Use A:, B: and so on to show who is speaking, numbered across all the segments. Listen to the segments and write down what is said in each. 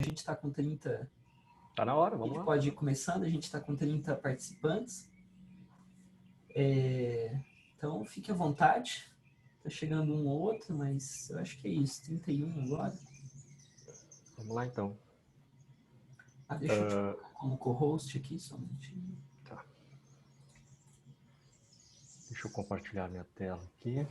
A: A gente está com 30...
B: Tá na hora, vamos lá.
A: Pode ir começando, a gente está com 30 participantes. Então, fique à vontade. Está chegando um ou outro, mas eu acho que é isso. 31 agora.
B: Vamos lá, então.
A: Deixa eu te colocar como co-host aqui, só um minutinho.
B: Tá. Deixa eu compartilhar minha tela aqui.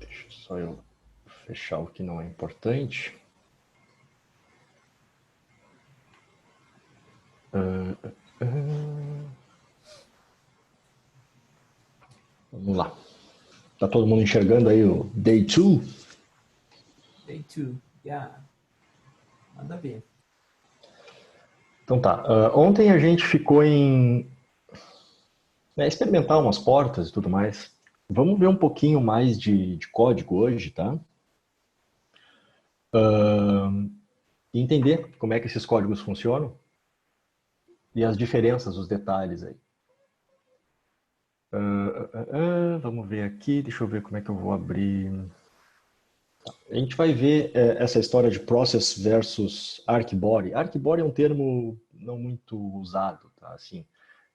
B: Deixa só eu fechar o que não é importante. Vamos lá. Tá todo mundo enxergando aí o Day 2?
A: Day 2, yeah. Manda ver.
B: Então tá. Ontem a gente ficou em experimentar umas portas e tudo mais. Vamos ver um pouquinho mais de código hoje, tá? E entender como é que esses códigos funcionam e as diferenças, os detalhes aí. Vamos ver aqui, deixa eu ver como é que eu vou abrir. A gente vai ver essa história de process versus archbody. Archbody é um termo não muito usado, tá? Assim,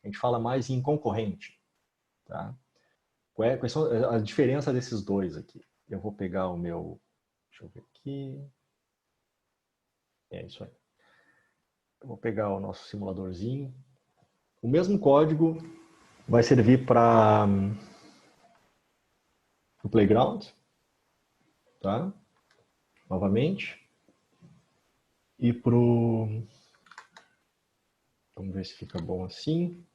B: a gente fala mais em concorrente, tá? Quais são a diferença desses dois aqui? Eu vou pegar o meu... Deixa eu ver aqui. É isso aí. Eu vou pegar o nosso simuladorzinho. O mesmo código vai servir para o playground, tá? Novamente. E pro... Vamos ver se fica bom assim.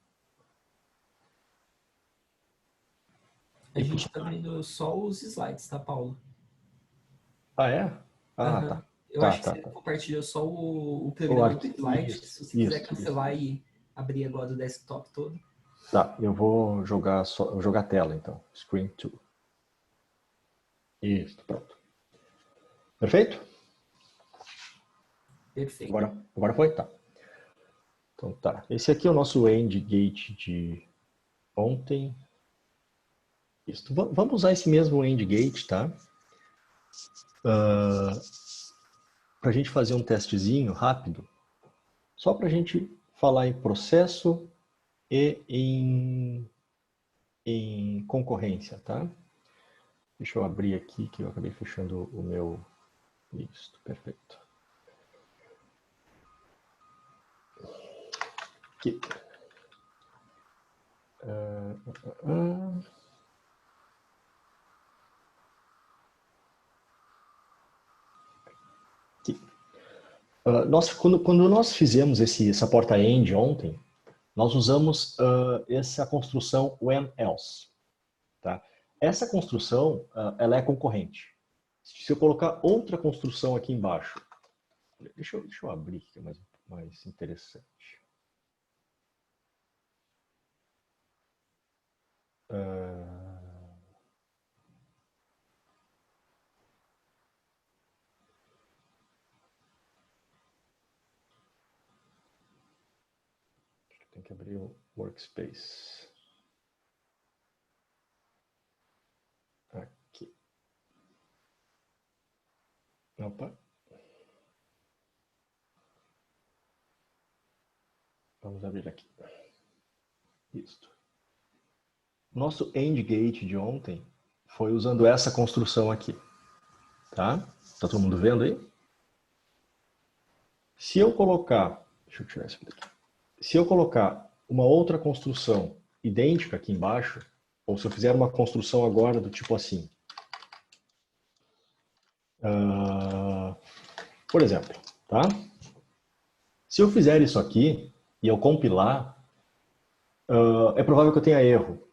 A: A gente está vendo só os slides, tá, Paulo?
B: Ah, é? Ah, tá.
A: Eu acho que você compartilhou só o programa do slide. Se você quiser cancelar e abrir agora o desktop todo.
B: Tá, eu vou jogar a tela então. Screen 2. Isso, pronto. Perfeito?
A: Perfeito.
B: Agora foi? Tá. Então tá. Esse aqui é o nosso end gate de ontem. Isso. Vamos usar esse mesmo end gate, tá? Para a gente fazer um testezinho rápido. Só para a gente falar em processo e em concorrência, tá? Deixa eu abrir aqui, que eu acabei fechando o meu... Isso, perfeito. Aqui. Aqui. Quando nós fizemos essa porta end ontem, nós usamos essa construção when else. Tá? Essa construção ela é concorrente. Se eu colocar outra construção aqui embaixo, deixa eu abrir, que é mais interessante. Tem que abrir o workspace. Aqui. Opa. Vamos abrir aqui. Isso. Nosso end gate de ontem foi usando essa construção aqui. Tá? Tá todo mundo vendo aí? Se eu colocar... Deixa eu tirar isso daqui. Se eu colocar uma outra construção idêntica aqui embaixo, ou se eu fizer uma construção agora do tipo assim. Por exemplo, tá? Se eu fizer isso aqui e eu compilar, é provável que eu tenha erro.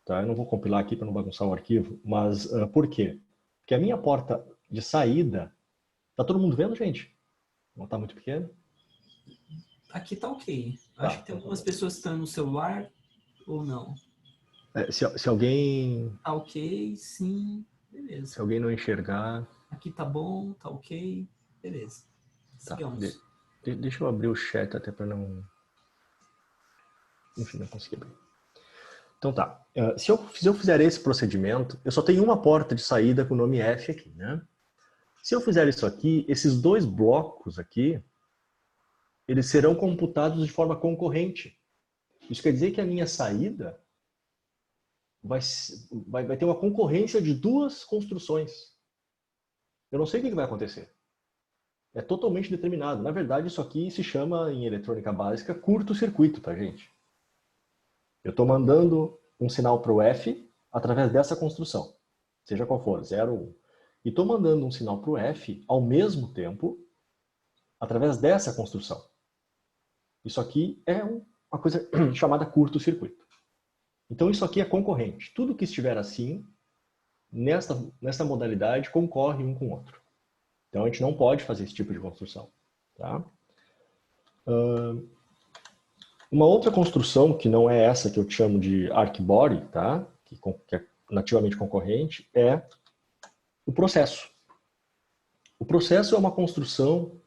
B: Tá? Eu não vou compilar aqui para não bagunçar o arquivo, mas por quê? Porque a minha porta de saída... Tá todo mundo vendo, gente? Não tá muito pequeno?
A: Aqui tá ok. Acho que tem algumas pessoas que estão no celular ou não.
B: Se alguém...
A: Tá ok, sim. Beleza.
B: Se alguém não enxergar...
A: Aqui tá bom, tá ok. Beleza. Sigamos.
B: Deixa eu abrir o chat até para não... Enfim, não consegui abrir. Então tá. Se eu fizer esse procedimento, eu só tenho uma porta de saída com o nome F aqui, né? Se eu fizer isso aqui, esses dois blocos aqui, eles serão computados de forma concorrente. Isso quer dizer que a minha saída vai ter uma concorrência de duas construções. Eu não sei o que vai acontecer. É totalmente determinado. Na verdade, isso aqui se chama, em eletrônica básica, curto-circuito, tá, gente? Eu estou mandando um sinal para o F através dessa construção, seja qual for, 0 ou 1. E estou mandando um sinal para o F ao mesmo tempo através dessa construção. Isso aqui é uma coisa chamada curto-circuito. Então isso aqui é concorrente. Tudo que estiver assim, nessa modalidade, concorre um com o outro. Então a gente não pode fazer esse tipo de construção. Tá? Uma outra construção, que não é essa que eu chamo de arc-body, tá? que é nativamente concorrente, é o processo. O processo é uma construção,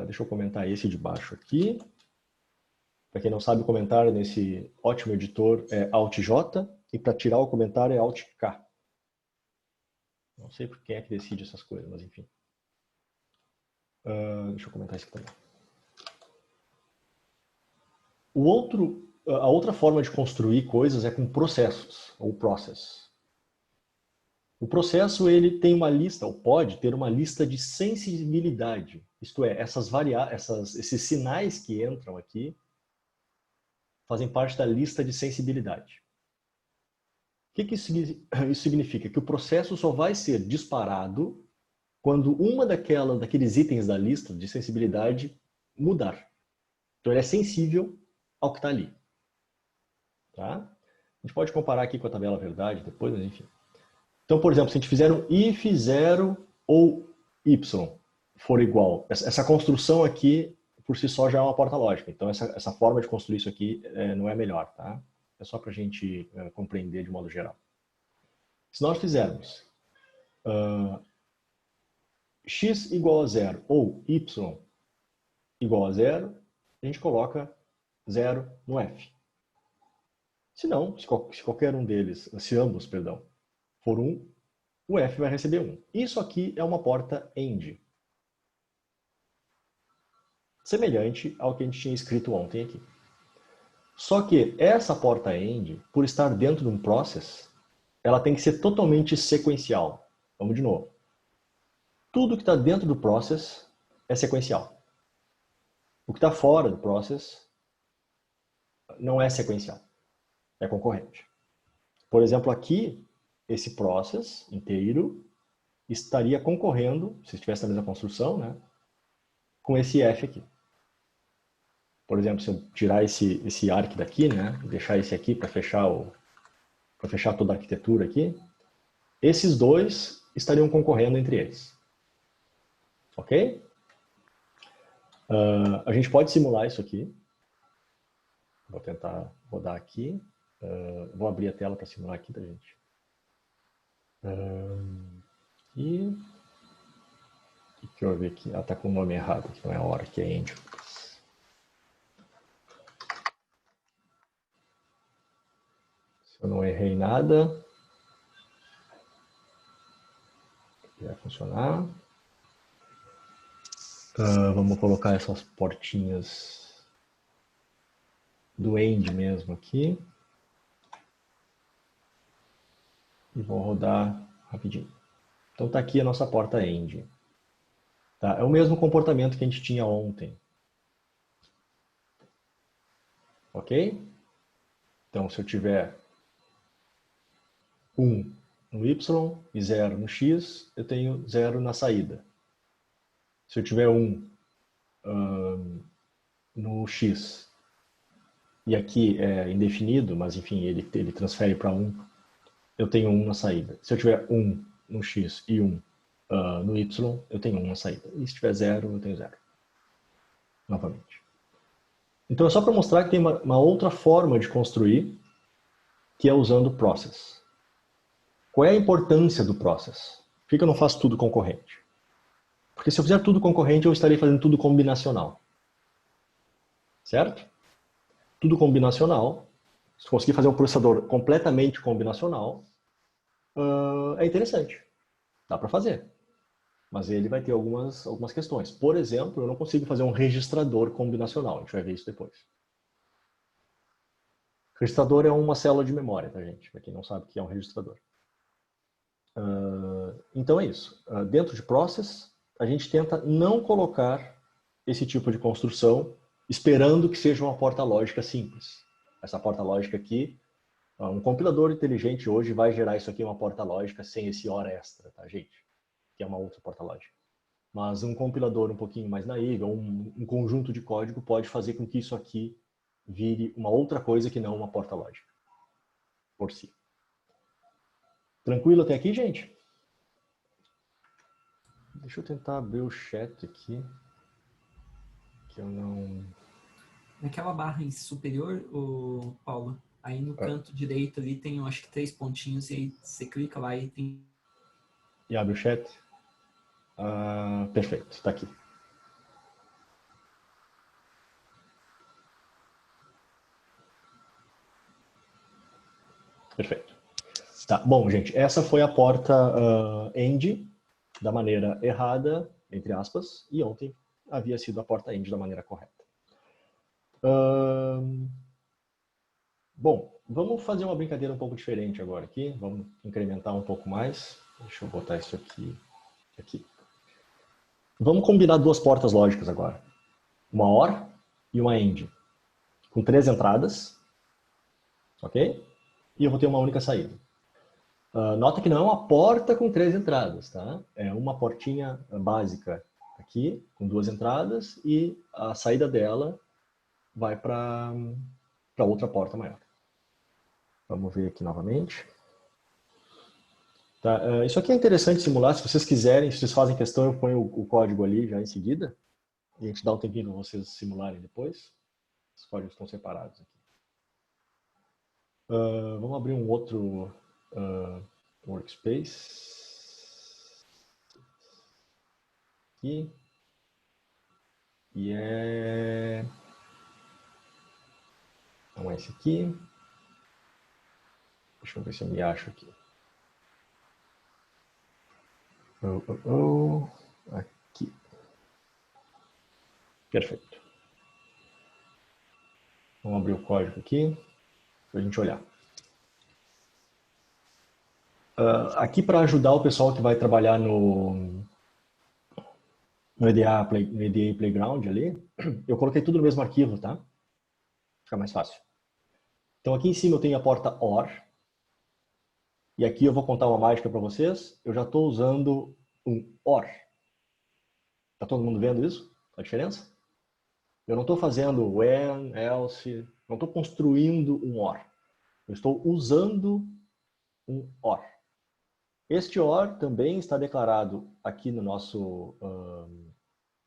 B: deixa eu comentar esse de baixo aqui. Para quem não sabe, o comentário nesse ótimo editor é Alt-J, e para tirar o comentário é Alt-K. Não sei por quem é que decide essas coisas, mas enfim. Deixa eu comentar isso aqui também. A outra forma de construir coisas é com processos, ou process. O processo ele tem uma lista, ou pode ter uma lista de sensibilidade. Isto é, esses sinais que entram aqui fazem parte da lista de sensibilidade. O que isso significa? Que o processo só vai ser disparado quando uma daqueles itens da lista de sensibilidade mudar. Então ele é sensível ao que está ali. Tá? A gente pode comparar aqui com a tabela verdade depois, mas enfim. Então, por exemplo, se a gente fizer um if 0 ou y for igual, essa construção aqui por si só já é uma porta lógica. Então essa forma de construir isso aqui não é melhor, tá? É só para a gente compreender de modo geral. Se nós fizermos x igual a 0 ou y igual a 0, a gente coloca 0 no f. Se não, se qualquer um deles, se ambos, perdão, for 1, o f vai receber 1. Isso aqui é uma porta AND. Semelhante ao que a gente tinha escrito ontem aqui. Só que essa porta AND, por estar dentro de um process, ela tem que ser totalmente sequencial. Vamos de novo. Tudo que está dentro do process é sequencial. O que está fora do process não é sequencial. É concorrente. Por exemplo, aqui, esse process inteiro estaria concorrendo, se estivesse na mesma construção, né, com esse F aqui. Por exemplo, se eu tirar esse arc daqui, né, e deixar esse aqui para fechar toda a arquitetura aqui, esses dois estariam concorrendo entre eles. Ok? A gente pode simular isso aqui. Vou tentar rodar aqui. Vou abrir a tela para simular aqui, tá, gente? E deixa eu ver aqui. Está com o nome errado aqui, não é a hora que é Angel. Se eu não errei nada, vai funcionar. Vamos colocar essas portinhas do end mesmo aqui. E vou rodar rapidinho. Então está aqui a nossa porta end. Tá? É o mesmo comportamento que a gente tinha ontem. Ok? Então se eu tiver 1 no y e 0 no x, eu tenho 0 na saída. Se eu tiver 1 no x, e aqui é indefinido, mas enfim, ele transfere para 1, eu tenho 1 na saída. Se eu tiver 1 no x e 1 no y, eu tenho 1 na saída. E se tiver 0, eu tenho 0. Novamente. Então é só para mostrar que tem uma outra forma de construir, que é usando o process. Qual é a importância do process? Por que eu não faço tudo concorrente? Porque se eu fizer tudo concorrente, eu estarei fazendo tudo combinacional. certo? Tudo combinacional. Se conseguir fazer um processador completamente combinacional, é interessante. Dá para fazer. Mas ele vai ter algumas questões. Por exemplo, eu não consigo fazer um registrador combinacional. A gente vai ver isso depois. Registrador é uma célula de memória, tá, gente? Para quem não sabe o que é um registrador. Então é isso. Dentro de Process, a gente tenta não colocar esse tipo de construção esperando que seja uma porta lógica simples. Essa porta lógica aqui, um compilador inteligente hoje vai gerar isso aqui uma porta lógica sem esse OR extra, tá, gente? Que é uma outra porta lógica. Mas um compilador um pouquinho mais naivo, ou um conjunto de código pode fazer com que isso aqui vire uma outra coisa que não uma porta lógica por si. Tranquilo até aqui, gente? Deixa eu tentar abrir o chat aqui. Que eu não...
A: Naquela barra superior, o Paulo, aí no canto direito ali tem, eu acho que 3 pontinhos, e aí você clica lá e tem...
B: E abre o chat. Perfeito, está aqui. Perfeito. Tá, bom, gente, essa foi a porta end da maneira errada, entre aspas, e ontem havia sido a porta end da maneira correta. Bom, vamos fazer uma brincadeira um pouco diferente agora aqui. Vamos incrementar um pouco mais. Deixa eu botar isso aqui. Vamos combinar duas portas lógicas agora. Uma OR e uma AND. Com 3 entradas. Ok? E eu vou ter uma única saída. Nota que não é uma porta com 3 entradas, tá? É uma portinha básica aqui, com 2 entradas, e a saída dela vai para outra porta maior. Vamos ver aqui novamente. Tá, isso aqui é interessante simular. Se vocês quiserem, se vocês fazem questão, eu ponho o código ali já em seguida. E a gente dá um tempinho para vocês simularem depois. Os códigos estão separados aqui. Vamos abrir um outro workspace. Aqui. E é... Então, esse aqui. Deixa eu ver se eu me acho aqui. Aqui. Perfeito. Vamos abrir o código aqui para a gente olhar. Aqui para ajudar o pessoal que vai trabalhar no EDA Playground ali, eu coloquei tudo no mesmo arquivo, tá? Fica mais fácil. Então aqui em cima eu tenho a porta OR. E aqui eu vou contar uma mágica para vocês. Eu já estou usando um OR. Está todo mundo vendo isso? A diferença? Eu não estou fazendo when, else, não estou construindo um OR. Eu estou usando um OR. Este OR também está declarado aqui no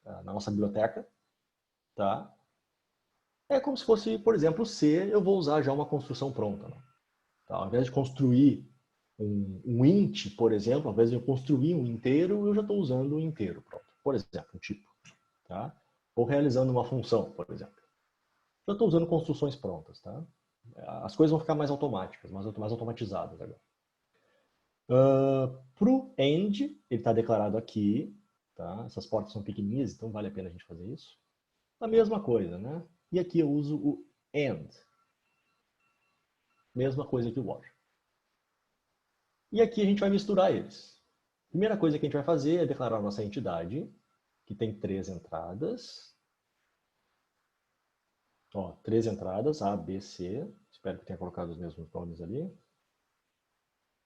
B: na nossa biblioteca. Tá? É como se fosse, por exemplo, C, eu vou usar já uma construção pronta. Né? Tá? Ao invés de construir um int, por exemplo, ao invés de eu construir um inteiro, eu já estou usando um inteiro pronto. Por exemplo, um tipo. Tá? Ou realizando uma função, por exemplo. Já estou usando construções prontas. Tá? As coisas vão ficar mais automáticas, mais automatizadas agora. Para o end, ele está declarado aqui. Tá? Essas portas são pequenininhas, então vale a pena a gente fazer isso. A mesma coisa, né? E aqui eu uso o AND. Mesma coisa que o OR. E aqui a gente vai misturar eles. Primeira coisa que a gente vai fazer é declarar a nossa entidade, que tem 3 entradas. Ó, 3 entradas, A, B, C. Espero que tenha colocado os mesmos nomes ali.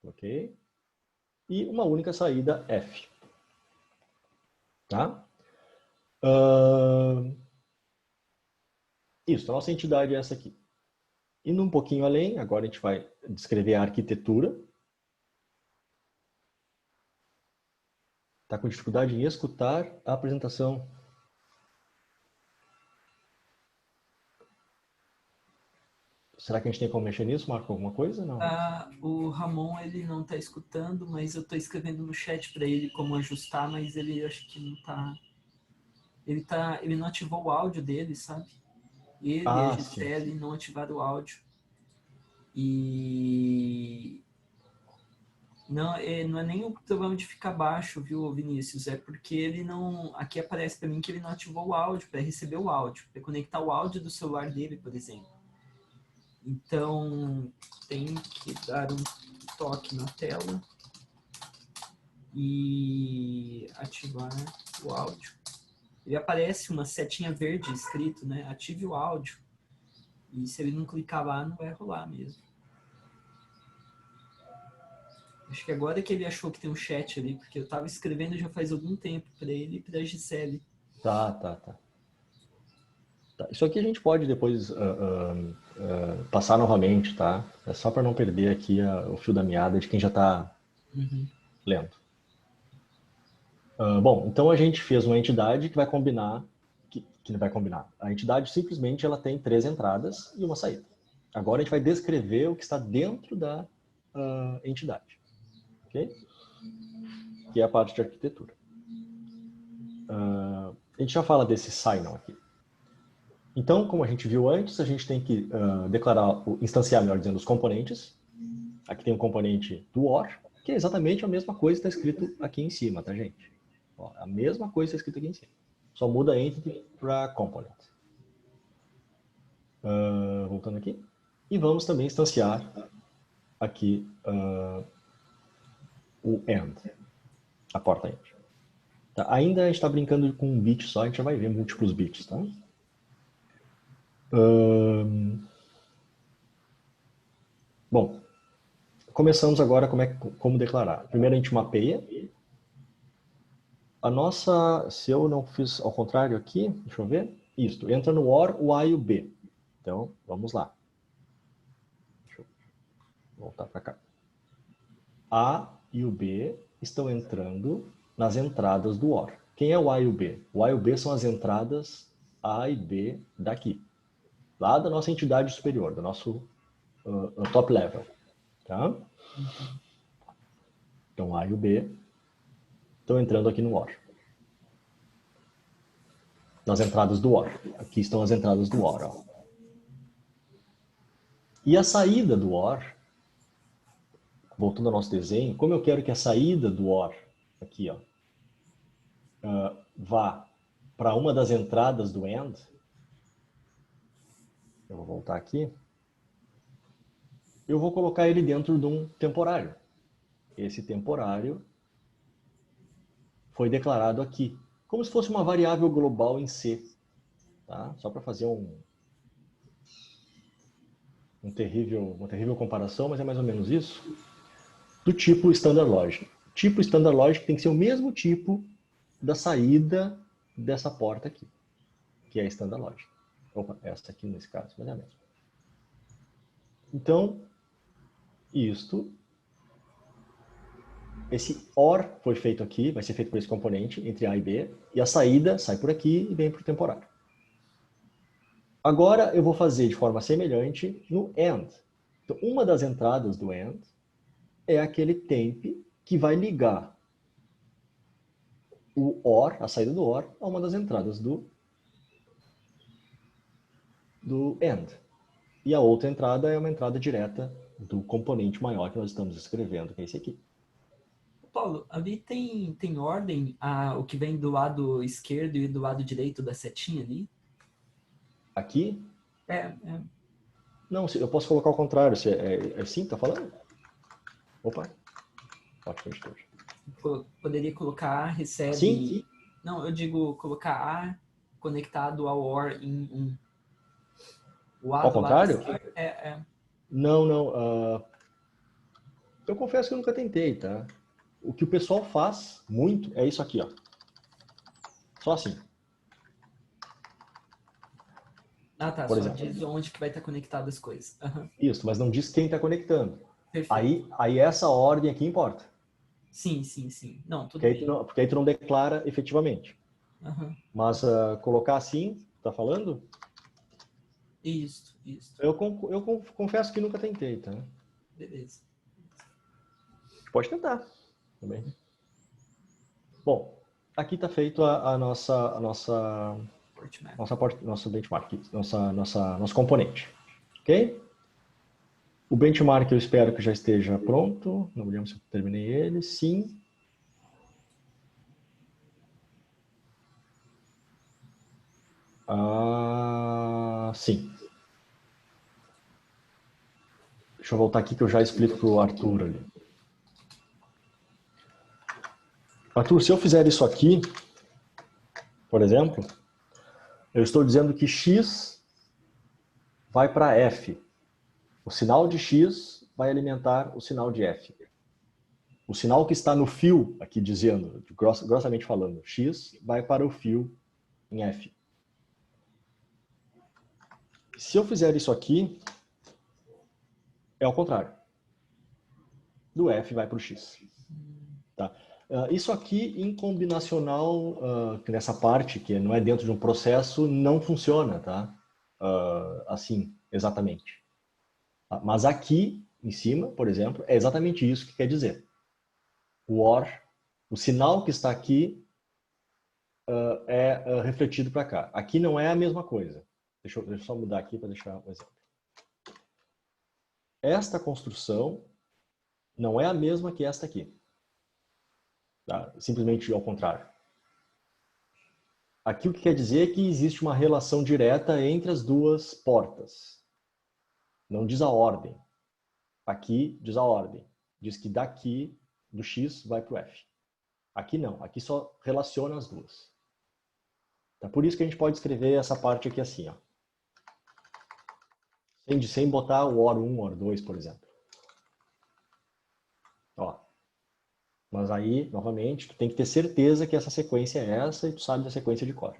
B: Ok. E uma única saída, F. Tá? Isso, a nossa entidade é essa aqui. Indo um pouquinho além, agora a gente vai descrever a arquitetura. Está com dificuldade em escutar a apresentação. Será que a gente tem como mexer nisso? Marcou alguma coisa? Não.
A: O Ramon, ele não está escutando, mas eu estou escrevendo no chat para ele como ajustar, mas ele acho que não está... Ele não ativou o áudio dele, sabe? Ele e a
B: Ah, sim,
A: Gisele
B: sim.
A: não ativaram o áudio. E não é nem o problema de ficar baixo, viu, Vinícius? É porque ele não. Aqui aparece para mim que ele não ativou o áudio para receber o áudio, para conectar o áudio do celular dele, por exemplo. Então, tem que dar um toque na tela e ativar o áudio. Ele aparece uma setinha verde escrito, né? Ative o áudio. E se ele não clicar lá, não vai rolar mesmo. Acho que agora que ele achou que tem um chat ali, porque eu tava escrevendo já faz algum tempo para ele e pra Gisele.
B: Tá, tá, tá. Tá. Isso aqui a gente pode depois passar novamente, tá? É só para não perder aqui o fio da meada de quem já está
A: Uhum.
B: lendo. Bom, então a gente fez uma entidade que vai combinar, que não vai combinar. A entidade simplesmente ela tem 3 entradas e uma saída. Agora a gente vai descrever o que está dentro da entidade, ok? Que é a parte de arquitetura. A gente já fala desse sign-on aqui. Então, como a gente viu antes, a gente tem que instanciar, melhor dizendo, os componentes. Aqui tem um componente do OR, que é exatamente a mesma coisa que está escrito aqui em cima, tá, gente? Ó, a mesma coisa que está escrito aqui em cima. Só muda entity para component. Voltando aqui. E vamos também instanciar aqui o AND, a porta AND. Tá? Ainda a gente está brincando com um bit só, a gente já vai ver múltiplos bits, tá? Bom, começamos agora como declarar. Primeiro a gente mapeia. A nossa, se eu não fiz ao contrário aqui, deixa eu ver. Isso, entra no OR o A e o B. Então, vamos lá. Deixa eu voltar para cá. A e o B estão entrando nas entradas do OR. Quem é o A e o B? O A e o B são as entradas A e B daqui. Lá da nossa entidade superior, do nosso top level. Tá?
A: Uhum.
B: Então, A e o B estão entrando aqui no OR. Nas entradas do OR. Aqui estão as entradas do OR. Ó. E a saída do OR, voltando ao nosso desenho, como eu quero que a saída do OR, aqui, ó, vá para uma das entradas do AND, eu vou voltar aqui, eu vou colocar ele dentro de um temporário. Esse temporário foi declarado aqui, como se fosse uma variável global em C. Tá? Só para fazer uma terrível comparação, mas é mais ou menos isso. Do tipo Standard Logic. Tipo Standard Logic tem que ser o mesmo tipo da saída dessa porta aqui, que é a Standard Logic. Opa, essa aqui nesse caso, mas é a mesma. Então, esse OR foi feito aqui, vai ser feito por esse componente entre A e B, e a saída sai por aqui e vem para o temporário. Agora eu vou fazer de forma semelhante no AND. Então, uma das entradas do AND é aquele temp que vai ligar o OR, a saída do OR, a uma das entradas do AND. E a outra entrada é uma entrada direta do componente maior que nós estamos escrevendo, que é esse aqui.
A: Paulo, ali tem ordem o que vem do lado esquerdo e do lado direito da setinha ali?
B: Aqui,
A: É.
B: não, eu posso colocar ao contrário. É assim que tá falando? Opa, ótimo editor.
A: Poderia colocar A, recebe.
B: Assim?
A: Não, eu digo colocar A conectado ao OR em 1. O A
B: Ao
A: do lado
B: contrário?
A: esquerdo.
B: Não, não. Eu confesso que eu nunca tentei, tá? O que o pessoal faz muito é isso aqui, ó. Só assim.
A: Ah, tá.
B: Por
A: Só
B: exemplo.
A: diz onde que vai estar conectado as coisas. Uhum.
B: Isso, mas não diz quem está conectando.
A: Perfeito.
B: Aí essa ordem aqui importa.
A: Sim, sim, sim. Não, tudo
B: Porque
A: bem.
B: porque aí tu não declara efetivamente.
A: Uhum.
B: Mas colocar assim, tá falando?
A: Isso, isso.
B: Eu confesso que nunca tentei, tá?
A: Beleza.
B: Pode tentar também. Bom, aqui está feito a nossa
A: Portmap.
B: Nosso benchmark, nosso componente. Ok? O benchmark eu espero que já esteja pronto. Não lembro se eu terminei ele. Sim. Sim. Deixa eu voltar aqui que eu já explico para o Arthur ali. Arthur, se eu fizer isso aqui, por exemplo, eu estou dizendo que X vai para F. O sinal de X vai alimentar o sinal de F. O sinal que está no fio, aqui dizendo, grossamente falando, X vai para o fio em F. Se eu fizer isso aqui, é ao contrário. Do F vai para o X. Tá? Isso aqui em combinacional, nessa parte, que não é dentro de um processo, não funciona, tá? Assim, exatamente. Mas aqui, em cima, por exemplo, é exatamente isso que quer dizer. O OR, o sinal que está aqui é refletido para cá. Aqui não é a mesma coisa. Deixa eu só mudar aqui para deixar um exemplo. Esta construção não é a mesma que esta aqui. Tá? Simplesmente ao contrário. Aqui o que quer dizer é que existe uma relação direta entre as duas portas. Não diz a ordem. Aqui diz a ordem. Diz que daqui, do X, vai para o F. Aqui não. Aqui só relaciona as duas. Tá? Por isso que a gente pode escrever essa parte aqui assim, ó. Sem botar o OR 1, OR 2, por exemplo. Ó. Mas aí, novamente, tu tem que ter certeza que essa sequência é essa e tu sabe da sequência de cor.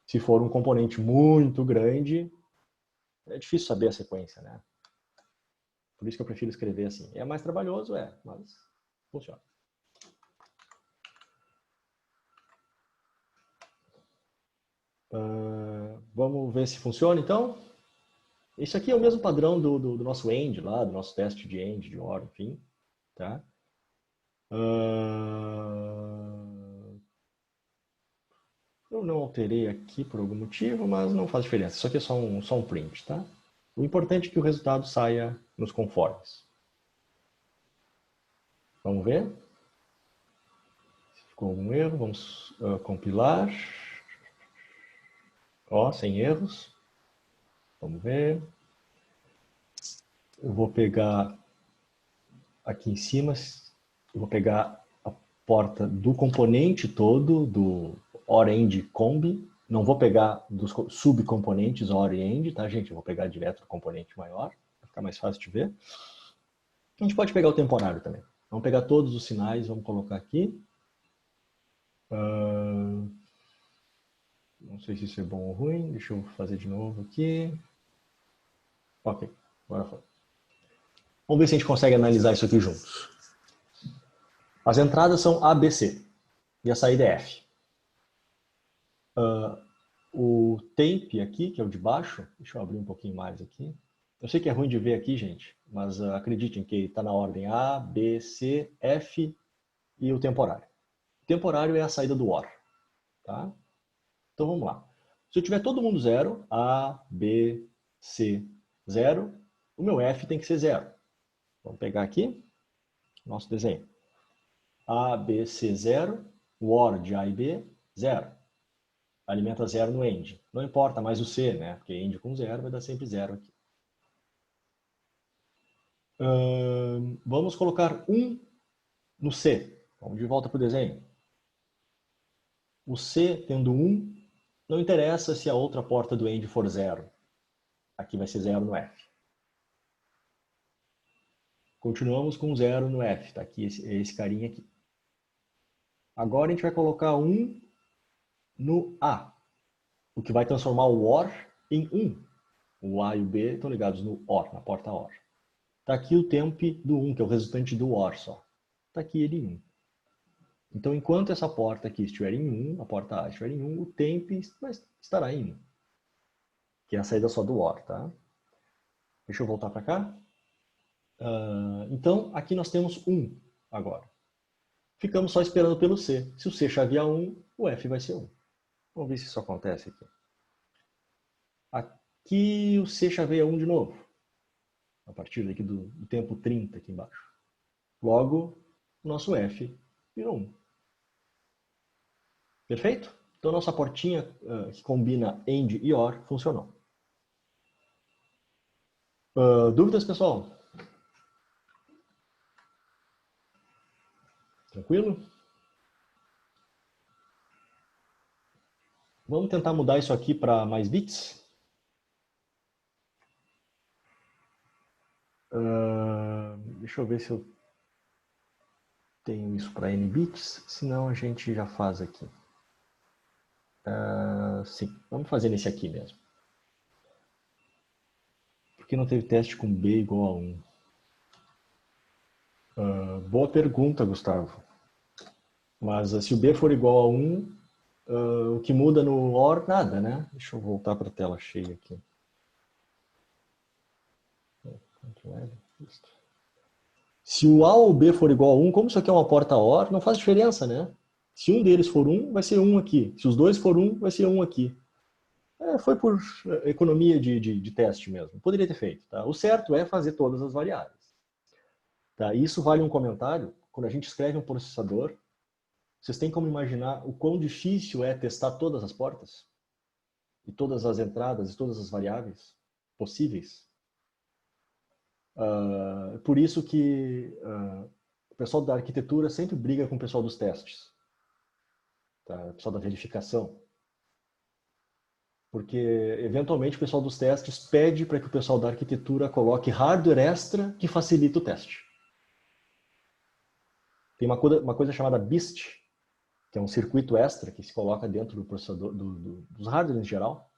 B: Se for um componente muito grande, é difícil saber a sequência, né? Por isso que eu prefiro escrever assim. É mais trabalhoso, mas funciona. Vamos ver se funciona, então. Isso aqui é o mesmo padrão do nosso end lá, do nosso teste de end, de OR, enfim. Tá? Eu não alterei aqui por algum motivo, mas não faz diferença. Isso aqui é só um print, tá? O importante é que o resultado saia nos conformes. Vamos ver? Se ficou algum erro, vamos compilar. Ó, sem erros. Vamos ver. Eu vou pegar aqui em cima, eu vou pegar a porta do componente todo, do OR-END combi. Não vou pegar dos subcomponentes OR-END, tá, gente? Eu vou pegar direto do componente maior, para ficar mais fácil de ver. A gente pode pegar o temporário também. Vamos pegar todos os sinais, vamos colocar aqui. Não sei se isso é bom ou ruim. Deixa eu fazer de novo aqui. Ok, agora foi. Vamos ver se a gente consegue analisar isso aqui juntos. As entradas são A, B, C. E a saída é F. O temp aqui, que é o de baixo, deixa eu abrir um pouquinho mais aqui. Eu sei que é ruim de ver aqui, gente, mas acreditem que está na ordem A, B, C, F e o temporário. O temporário é a saída do OR. Tá? Então vamos lá. Se eu tiver todo mundo zero, A, B, C, 0, o meu F tem que ser 0. Vamos pegar aqui nosso desenho. A, B, C, 0, o OR de A e B, 0. Alimenta 0 no END. Não importa mais o C, né? Porque END com 0 vai dar sempre 0 aqui. Vamos colocar 1 no C. Vamos de volta para o desenho. O C tendo 1, não interessa se a outra porta do END for 0. Aqui vai ser 0 no F. Continuamos com 0 no F. Está aqui esse carinha aqui. Agora a gente vai colocar 1 no A. O que vai transformar o OR em 1. O A e o B estão ligados no OR, na porta OR. Está aqui o temp do 1, que é o resultante do OR só. Está aqui ele em 1. Então, enquanto essa porta aqui estiver em 1, a porta A estiver em 1, o temp estará em 1. Que é a saída só do OR, tá? Deixa eu voltar para cá. Então, aqui nós temos 1 agora. Ficamos só esperando pelo C. Se o C chavear 1, o F vai ser 1. Vamos ver se isso acontece aqui. Aqui o C chaveia 1 de novo. A partir daqui do tempo 30 aqui embaixo. Logo, o nosso F virou 1. Perfeito? Então, nossa portinha que combina AND e OR funcionou. Dúvidas, pessoal? Tranquilo? Vamos tentar mudar isso aqui para mais bits? Deixa eu ver se eu tenho isso para N bits, senão a gente já faz aqui. Sim, vamos fazer nesse aqui mesmo. Por que não teve teste com B igual a 1? Boa pergunta, Gustavo. Mas se o B for igual a 1, o que muda no OR, nada, né? Deixa eu voltar para a tela cheia aqui. Se o A ou o B for igual a 1, como isso aqui é uma porta OR, não faz diferença, né? Se um deles for 1, vai ser 1 aqui. Se os dois for 1, vai ser 1 aqui. Foi por economia de teste mesmo. Poderia ter feito. Tá? O certo é fazer todas as variáveis. Tá? Isso vale um comentário. Quando a gente escreve um processador, vocês têm como imaginar o quão difícil é testar todas as portas? E todas as entradas e todas as variáveis possíveis? Por isso que o pessoal da arquitetura sempre briga com o pessoal dos testes. Tá? O pessoal da verificação. Porque, eventualmente, o pessoal dos testes pede para que o pessoal da arquitetura coloque hardware extra que facilita o teste. Tem uma coisa chamada BIST, que é um circuito extra que se coloca dentro do processador, dos hardware em geral,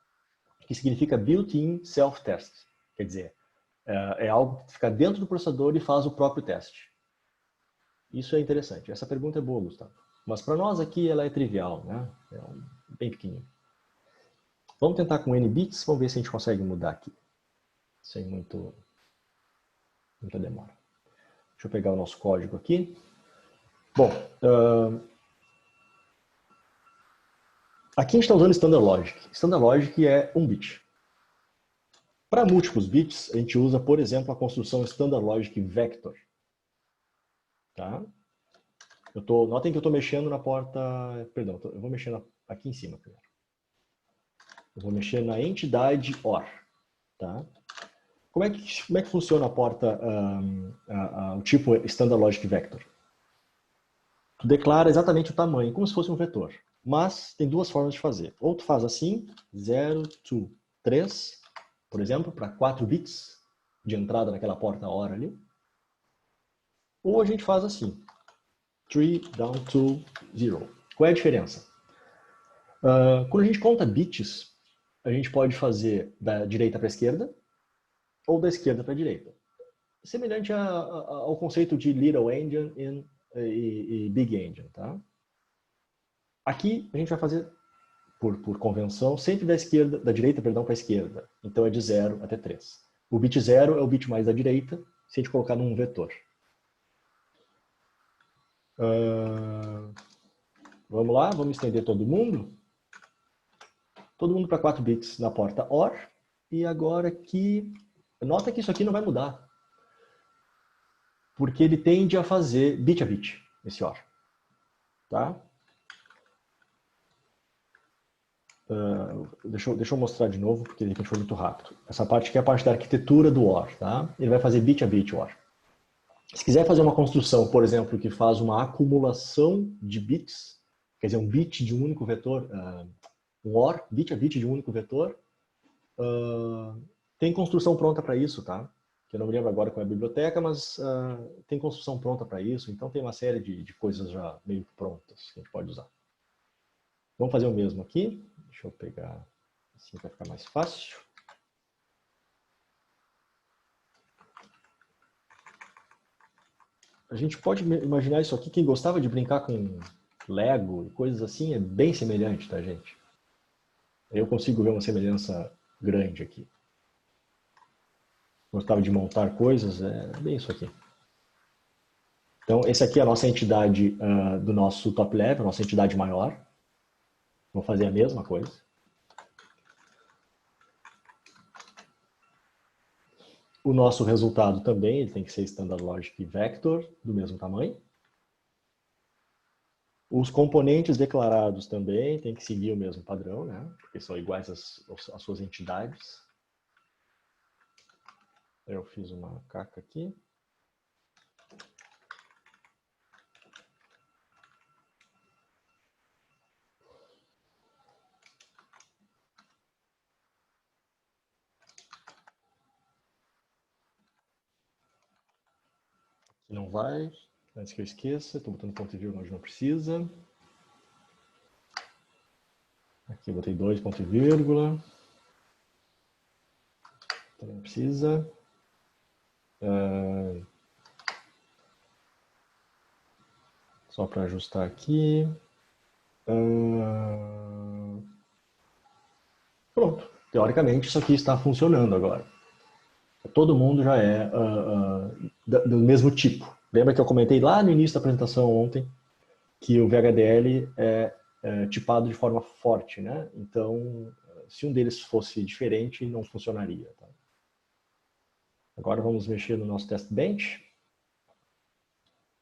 B: que significa Built-in Self-Test. Quer dizer, é algo que fica dentro do processador e faz o próprio teste. Isso é interessante. Essa pergunta é boa, Gustavo. Mas para nós aqui ela é trivial, né? Bem pequenininho. Vamos tentar com N bits, vamos ver se a gente consegue mudar aqui. Sem muita demora. Deixa eu pegar o nosso código aqui. Bom, aqui a gente está usando Standard Logic. Standard Logic é 1 bit. Para múltiplos bits, a gente usa, por exemplo, a construção Standard Logic Vector. Tá? Notem que eu estou mexendo na porta... Perdão, eu vou mexer aqui em cima primeiro. Eu vou mexer na entidade OR. Tá? Como é que funciona a porta, o tipo Standard Logic Vector? Tu declara exatamente o tamanho, como se fosse um vetor. Mas tem duas formas de fazer. Ou tu faz assim, 0 to 3, por exemplo, para 4 bits de entrada naquela porta OR ali. Ou a gente faz assim, 3 down to 0. Qual é a diferença? Quando a gente conta bits, a gente pode fazer da direita para a esquerda ou da esquerda para a direita. Semelhante ao conceito de Little Endian e Big Endian. Tá? Aqui a gente vai fazer, por convenção, sempre da direita para a esquerda. Então é de 0 até 3. O bit 0 é o bit mais da direita, se a gente colocar num vetor. Vamos lá, vamos estender todo mundo. Todo mundo para 4 bits na porta OR. E agora aqui, nota que isso aqui não vai mudar. Porque ele tende a fazer bit a bit, esse OR. Tá? Deixa eu mostrar de novo, porque de repente foi muito rápido. Essa parte aqui é a parte da arquitetura do OR. Tá? Ele vai fazer bit a bit OR. Se quiser fazer uma construção, por exemplo, que faz uma acumulação de bits, quer dizer, um bit de um único vetor, um OR, bit a bit de um único vetor, tem construção pronta para isso, tá? Que eu não me lembro agora qual é a biblioteca, mas tem construção pronta para isso, então tem uma série de coisas já meio prontas que a gente pode usar. Vamos fazer o mesmo aqui. Deixa eu pegar, assim vai ficar mais fácil. A gente pode imaginar isso aqui, quem gostava de brincar com Lego e coisas assim, é bem semelhante, tá, gente? Eu consigo ver uma semelhança grande aqui. Gostava de montar coisas, é bem isso aqui. Então, esse aqui é a nossa entidade do nosso top level, a nossa entidade maior. Vou fazer a mesma coisa. O nosso resultado também ele tem que ser Standard Logic Vector, do mesmo tamanho. Os componentes declarados também têm que seguir o mesmo padrão, né? Porque são iguais às suas entidades. Eu fiz uma caca aqui. Aqui não vai. Antes que eu esqueça, estou botando ponto e vírgula onde não precisa. Aqui eu botei 2 ponto e vírgula. Também não precisa. Só para ajustar aqui. Pronto. Teoricamente, isso aqui está funcionando agora. Todo mundo já é do mesmo tipo. Lembra que eu comentei lá no início da apresentação ontem que o VHDL é tipado de forma forte, né? Então, se um deles fosse diferente, não funcionaria. Tá? Agora vamos mexer no nosso test bench,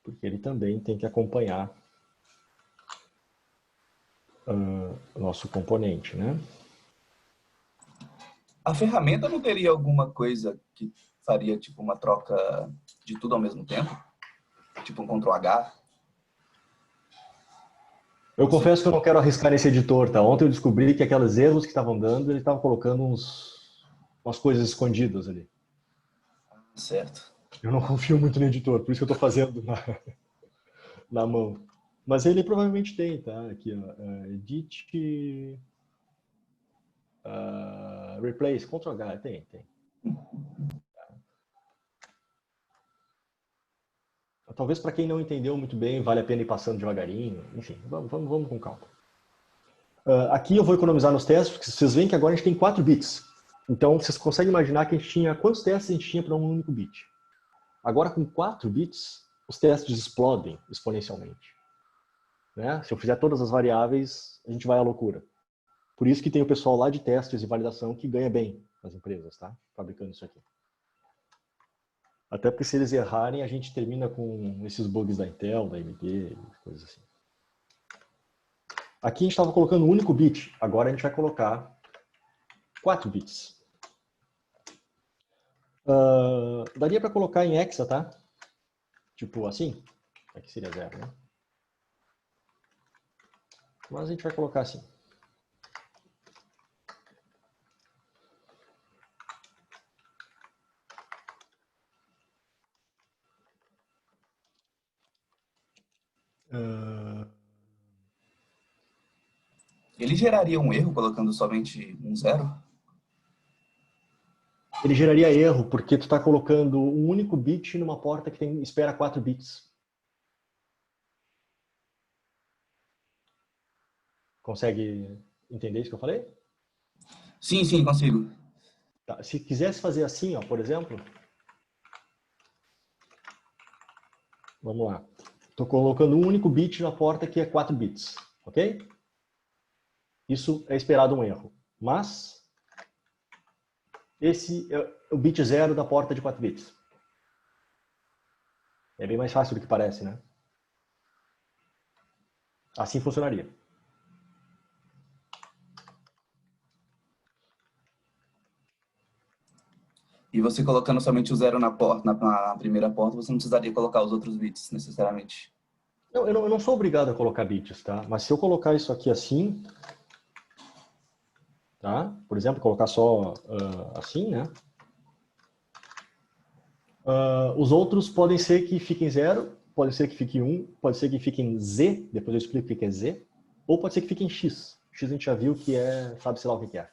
B: porque ele também tem que acompanhar o nosso componente, né?
C: A ferramenta não teria alguma coisa que faria tipo uma troca de tudo ao mesmo tempo? Tipo um Ctrl H?
B: Eu confesso que eu não quero arriscar nesse editor, tá? Ontem eu descobri que aqueles erros que estavam dando, ele estava colocando umas coisas escondidas ali.
C: Certo.
B: Eu não confio muito no editor, por isso que eu estou fazendo na mão. Mas ele provavelmente tem, tá? Aqui, ó, edit, replace, Ctrl H, tem. Talvez para quem não entendeu muito bem, vale a pena ir passando devagarinho. Enfim, vamos com calma. Aqui eu vou economizar nos testes, porque vocês veem que agora a gente tem 4 bits. Então, vocês conseguem imaginar que a gente tinha quantos testes a gente tinha para um único bit. Agora, com 4 bits, os testes explodem exponencialmente. Né? Se eu fizer todas as variáveis, a gente vai à loucura. Por isso que tem o pessoal lá de testes e validação que ganha bem nas empresas, tá? Fabricando isso aqui. Até porque se eles errarem, a gente termina com esses bugs da Intel, da AMD, coisas assim. Aqui a gente estava colocando um único bit, agora a gente vai colocar 4 bits. Daria para colocar em hexa, tá? Tipo assim. Aqui seria 0, né? Mas a gente vai colocar assim.
C: Ele geraria um erro colocando somente um 0?
B: Ele geraria erro, porque tu está colocando um único bit numa porta que espera 4 bits. Consegue entender isso que eu falei?
C: Sim, consigo.
B: Tá. Se quisesse fazer assim, ó, por exemplo, vamos lá. Estou colocando um único bit na porta que é 4 bits, ok? Isso é esperado um erro. Mas esse é o bit 0 da porta de 4 bits. É bem mais fácil do que parece, né? Assim funcionaria.
C: E você colocando somente o 0 na porta, na primeira porta, você não precisaria colocar os outros bits necessariamente.
B: Eu não sou obrigado a colocar bits, tá? Mas se eu colocar isso aqui assim, tá? Por exemplo, colocar só assim, né? Os outros podem ser que fiquem 0, pode ser que fique 1, pode ser que fiquem Z, depois eu explico o que é Z, ou pode ser que fiquem X. X a gente já viu que sabe-se lá o que é.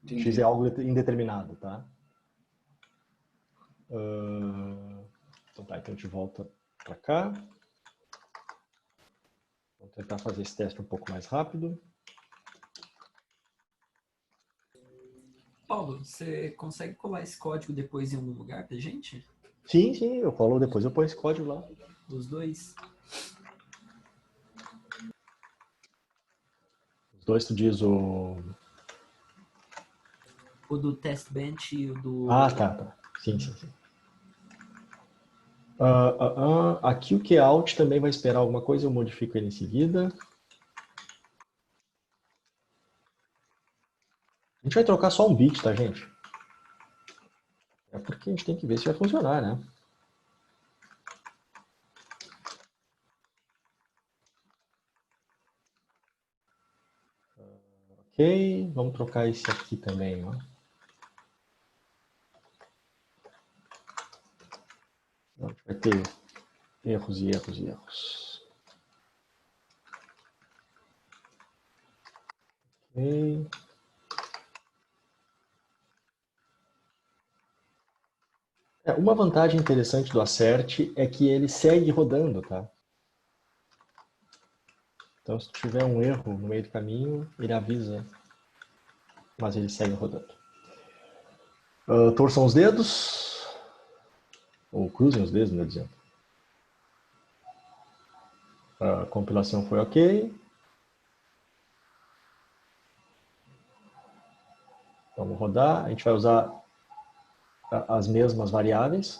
C: Entendi.
B: X é algo indeterminado, tá? Então tá, então a gente volta para cá. Vou tentar fazer esse teste um pouco mais rápido.
A: Paulo, você consegue colar esse código depois em algum lugar pra gente?
B: Sim, eu colo depois, eu ponho esse código lá.
A: Os dois?
B: Os dois, tu diz
A: O do test bench e o do...
B: Ah, tá. Sim. Aqui o QOut também vai esperar alguma coisa, eu modifico ele em seguida. A gente vai trocar só um bit, tá, gente? É porque a gente tem que ver se vai funcionar, né? Ok, vamos trocar esse aqui também, ó. A gente vai ter erros e erros. Ok. Uma vantagem interessante do Acert é que ele segue rodando, tá? Então, se tiver um erro no meio do caminho, ele avisa, mas ele segue rodando. Torçam os dedos, ou cruzem os dedos, melhor dizendo. A compilação foi ok. Vamos rodar. A gente vai usar as mesmas variáveis.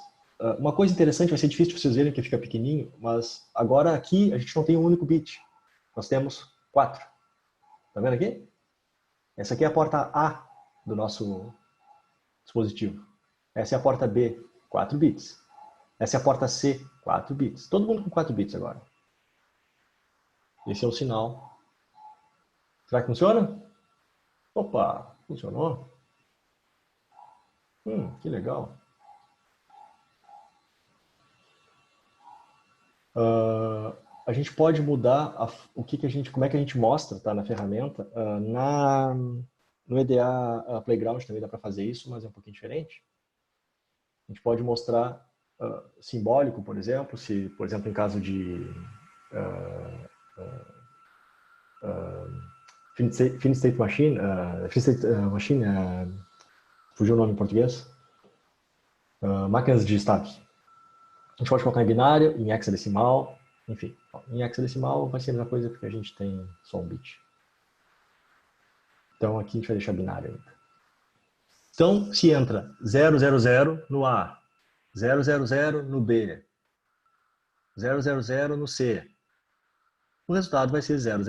B: Uma coisa interessante, vai ser difícil vocês verem que fica pequenininho, mas agora aqui a gente não tem um único bit. Nós temos 4. Tá vendo aqui? Essa aqui é a porta A do nosso dispositivo. Essa é a porta B, 4 bits. Essa é a porta C, 4 bits. Todo mundo com 4 bits agora. Esse é o sinal. Será que funciona? Opa, funcionou. Que legal. A gente pode mudar como é que a gente mostra, tá, na ferramenta. No EDA Playground também dá para fazer isso, mas é um pouquinho diferente. A gente pode mostrar simbólico, por exemplo, por exemplo, em caso de Finite State Machine, fugiu o nome em português, máquinas de estados. A gente pode colocar em binário, em hexadecimal, enfim. Em hexadecimal vai ser a mesma coisa porque a gente tem só um bit. Então aqui a gente vai deixar binário ainda. Então, se entra 000 no A, 000 no B, 000 no C, o resultado vai ser 000.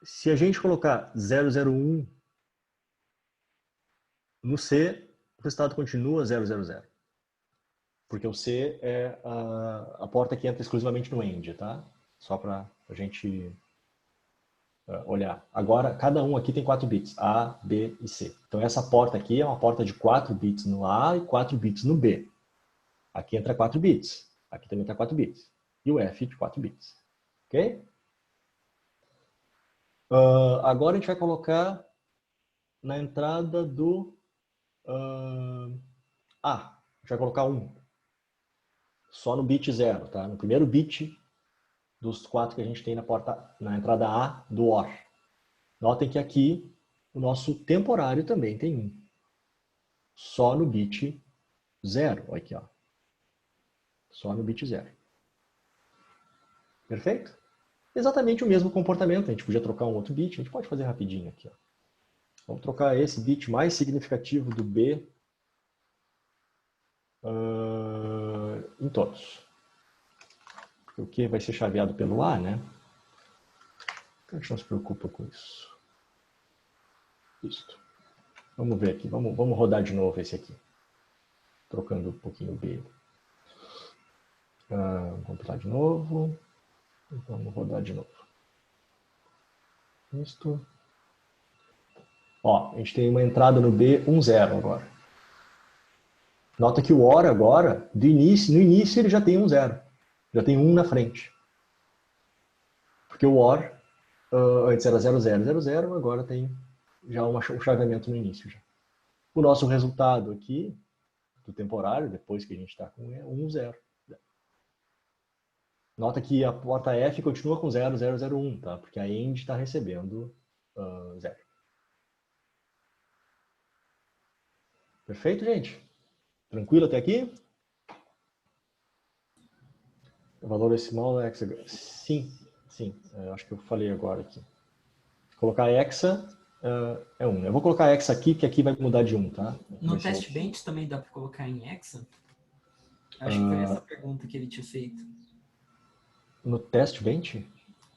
B: Se a gente colocar 001 no C, o resultado continua 000. Porque o C é a porta que entra exclusivamente no AND, tá? Só para a gente olhar. Agora, cada um aqui tem 4 bits, A, B e C. Então essa porta aqui é uma porta de 4 bits no A e 4 bits no B. Aqui entra 4 bits. Aqui também está 4 bits. E o F de 4 bits. Ok? Agora a gente vai colocar na entrada do A. A gente vai colocar 1. Só no bit 0, tá? No primeiro bit dos 4 que a gente tem na entrada A do OR. Notem que aqui o nosso temporário também tem 1. Só no bit 0. Olha aqui, ó. Só no bit 0. Perfeito? Exatamente o mesmo comportamento. A gente podia trocar um outro bit. A gente pode fazer rapidinho aqui, ó. Vamos trocar esse bit mais significativo do B em todos. O Q vai ser chaveado pelo A, né? A gente não se preocupa com isso. Isso. Vamos ver aqui. Vamos rodar de novo esse aqui. Trocando um pouquinho o B. Vamos compilar de novo. Vamos rodar de novo. Isto. Ó, a gente tem uma entrada no B 10 agora. Nota que o OR agora, no início ele já tem 10. Já tem 1 na frente. Porque o OR antes era 0000, agora tem já um chaveamento no início. Já. O nosso resultado aqui, do temporário, depois que a gente está com é 10. Nota que a porta F continua com 0001, tá? Porque a END está recebendo 0. Perfeito, gente? Tranquilo até aqui? O valor decimal é hexa. Sim. Acho que eu falei agora aqui. Se colocar hexa, é 1. Eu vou colocar hexa aqui, porque aqui vai mudar de 1, tá?
A: No teste bench também dá para colocar em hexa? Acho que foi essa a pergunta que ele tinha feito.
B: No teste bench?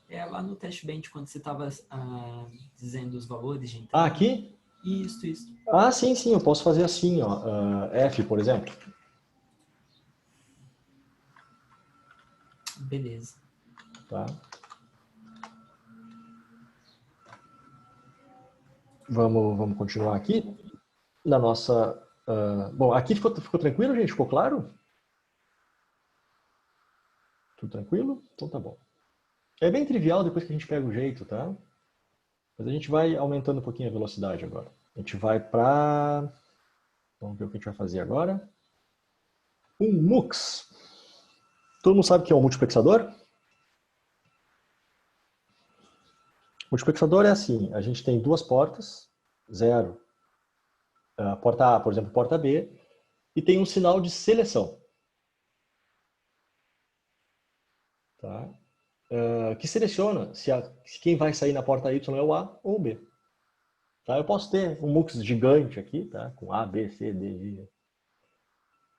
A: Lá no teste bench, quando você estava dizendo os valores de entrada.
B: Ah, aqui?
A: Isso.
B: Ah, sim, eu posso fazer assim, ó. F, por exemplo.
A: Beleza.
B: Tá. Vamos continuar aqui. Na nossa... bom, aqui ficou tranquilo, gente? Ficou claro? Tudo tranquilo? Então tá bom. É bem trivial depois que a gente pega o jeito, tá? Mas a gente vai aumentando um pouquinho a velocidade agora. A gente vai para... Vamos ver o que a gente vai fazer agora. Um MUX. Todo mundo sabe o que é um multiplexador? Multiplexador é assim, a gente tem duas portas, 0, porta A, por exemplo, porta B, e tem um sinal de seleção. Tá? Que seleciona se quem vai sair na porta Y é o A ou o B. Tá? Eu posso ter um MUX gigante aqui, tá? Com A, B, C, D, I.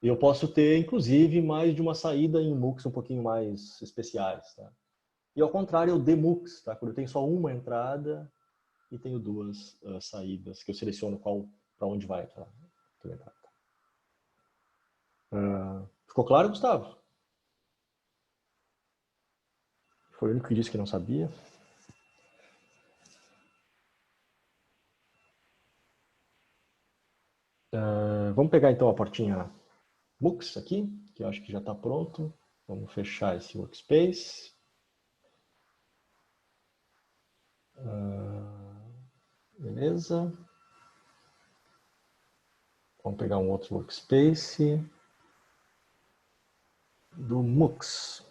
B: E eu posso ter, inclusive, mais de uma saída em MUX um pouquinho mais especiais. Tá? E ao contrário, eu demux, tá? Quando eu tenho só uma entrada e tenho duas saídas, que eu seleciono para onde vai aquela entrada. Ficou claro, Gustavo? Foi o único que disse que não sabia. Vamos pegar então a portinha MUX aqui, que eu acho que já está pronto. Vamos fechar esse workspace. Beleza. Vamos pegar um outro workspace do MUX.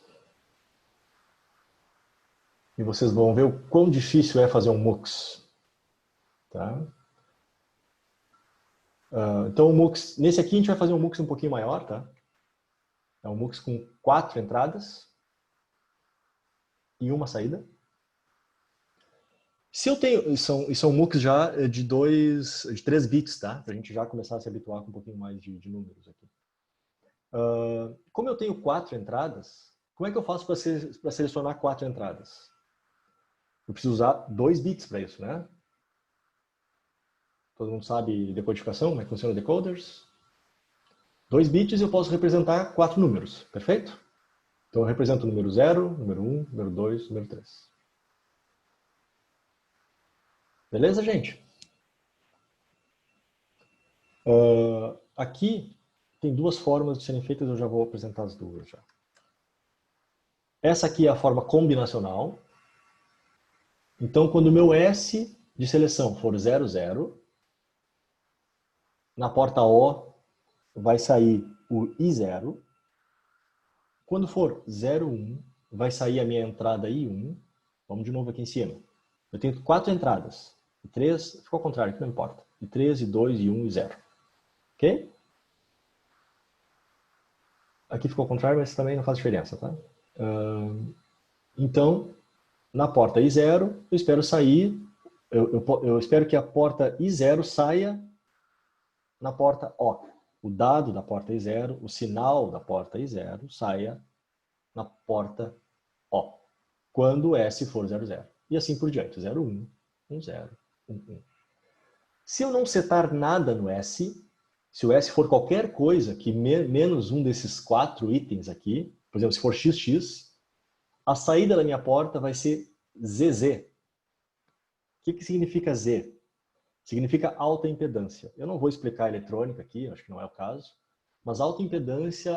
B: E vocês vão ver o quão difícil é fazer um MUX. Tá? Então o MUX, nesse aqui a gente vai fazer um MUX um pouquinho maior, tá? É um MUX com 4 entradas e uma saída. Se eu tenho, são MUX já de 3 bits, tá? Pra gente já começar a se habituar com um pouquinho mais de números aqui. Como eu tenho 4 entradas, como é que eu faço para selecionar 4 entradas? Eu preciso usar 2 bits para isso, né? Todo mundo sabe decodificação, como é que funciona decoders? 2 bits eu posso representar 4 números, perfeito? Então eu represento o número 0, número 1, número 2, número 3. Beleza, gente? Aqui tem duas formas de serem feitas, eu já vou apresentar as duas já. Essa aqui é a forma combinacional. Então, quando o meu S de seleção for 0, 0, na porta O vai sair o I0. Quando for 0, 1, vai sair a minha entrada I1. Vamos de novo aqui em cima. Eu tenho 4 entradas. E 3, ficou ao contrário, que não importa. E 3, e 2, e 1, e 0. Ok? Aqui ficou ao contrário, mas também não faz diferença, tá? Então, na porta I0, eu espero sair, eu espero que a porta I0 saia na porta O. O dado da porta I0, o sinal da porta I0 saia na porta O. Quando o S for 0, 0. E assim por diante. 0, 1, 1, 0, 1, 1. Se eu não setar nada no S, se o S for qualquer coisa que menos um desses 4 itens aqui, por exemplo, se for XX, a saída da minha porta vai ser ZZ. O que significa Z? Significa alta impedância. Eu não vou explicar a eletrônica aqui, acho que não é o caso, mas alta impedância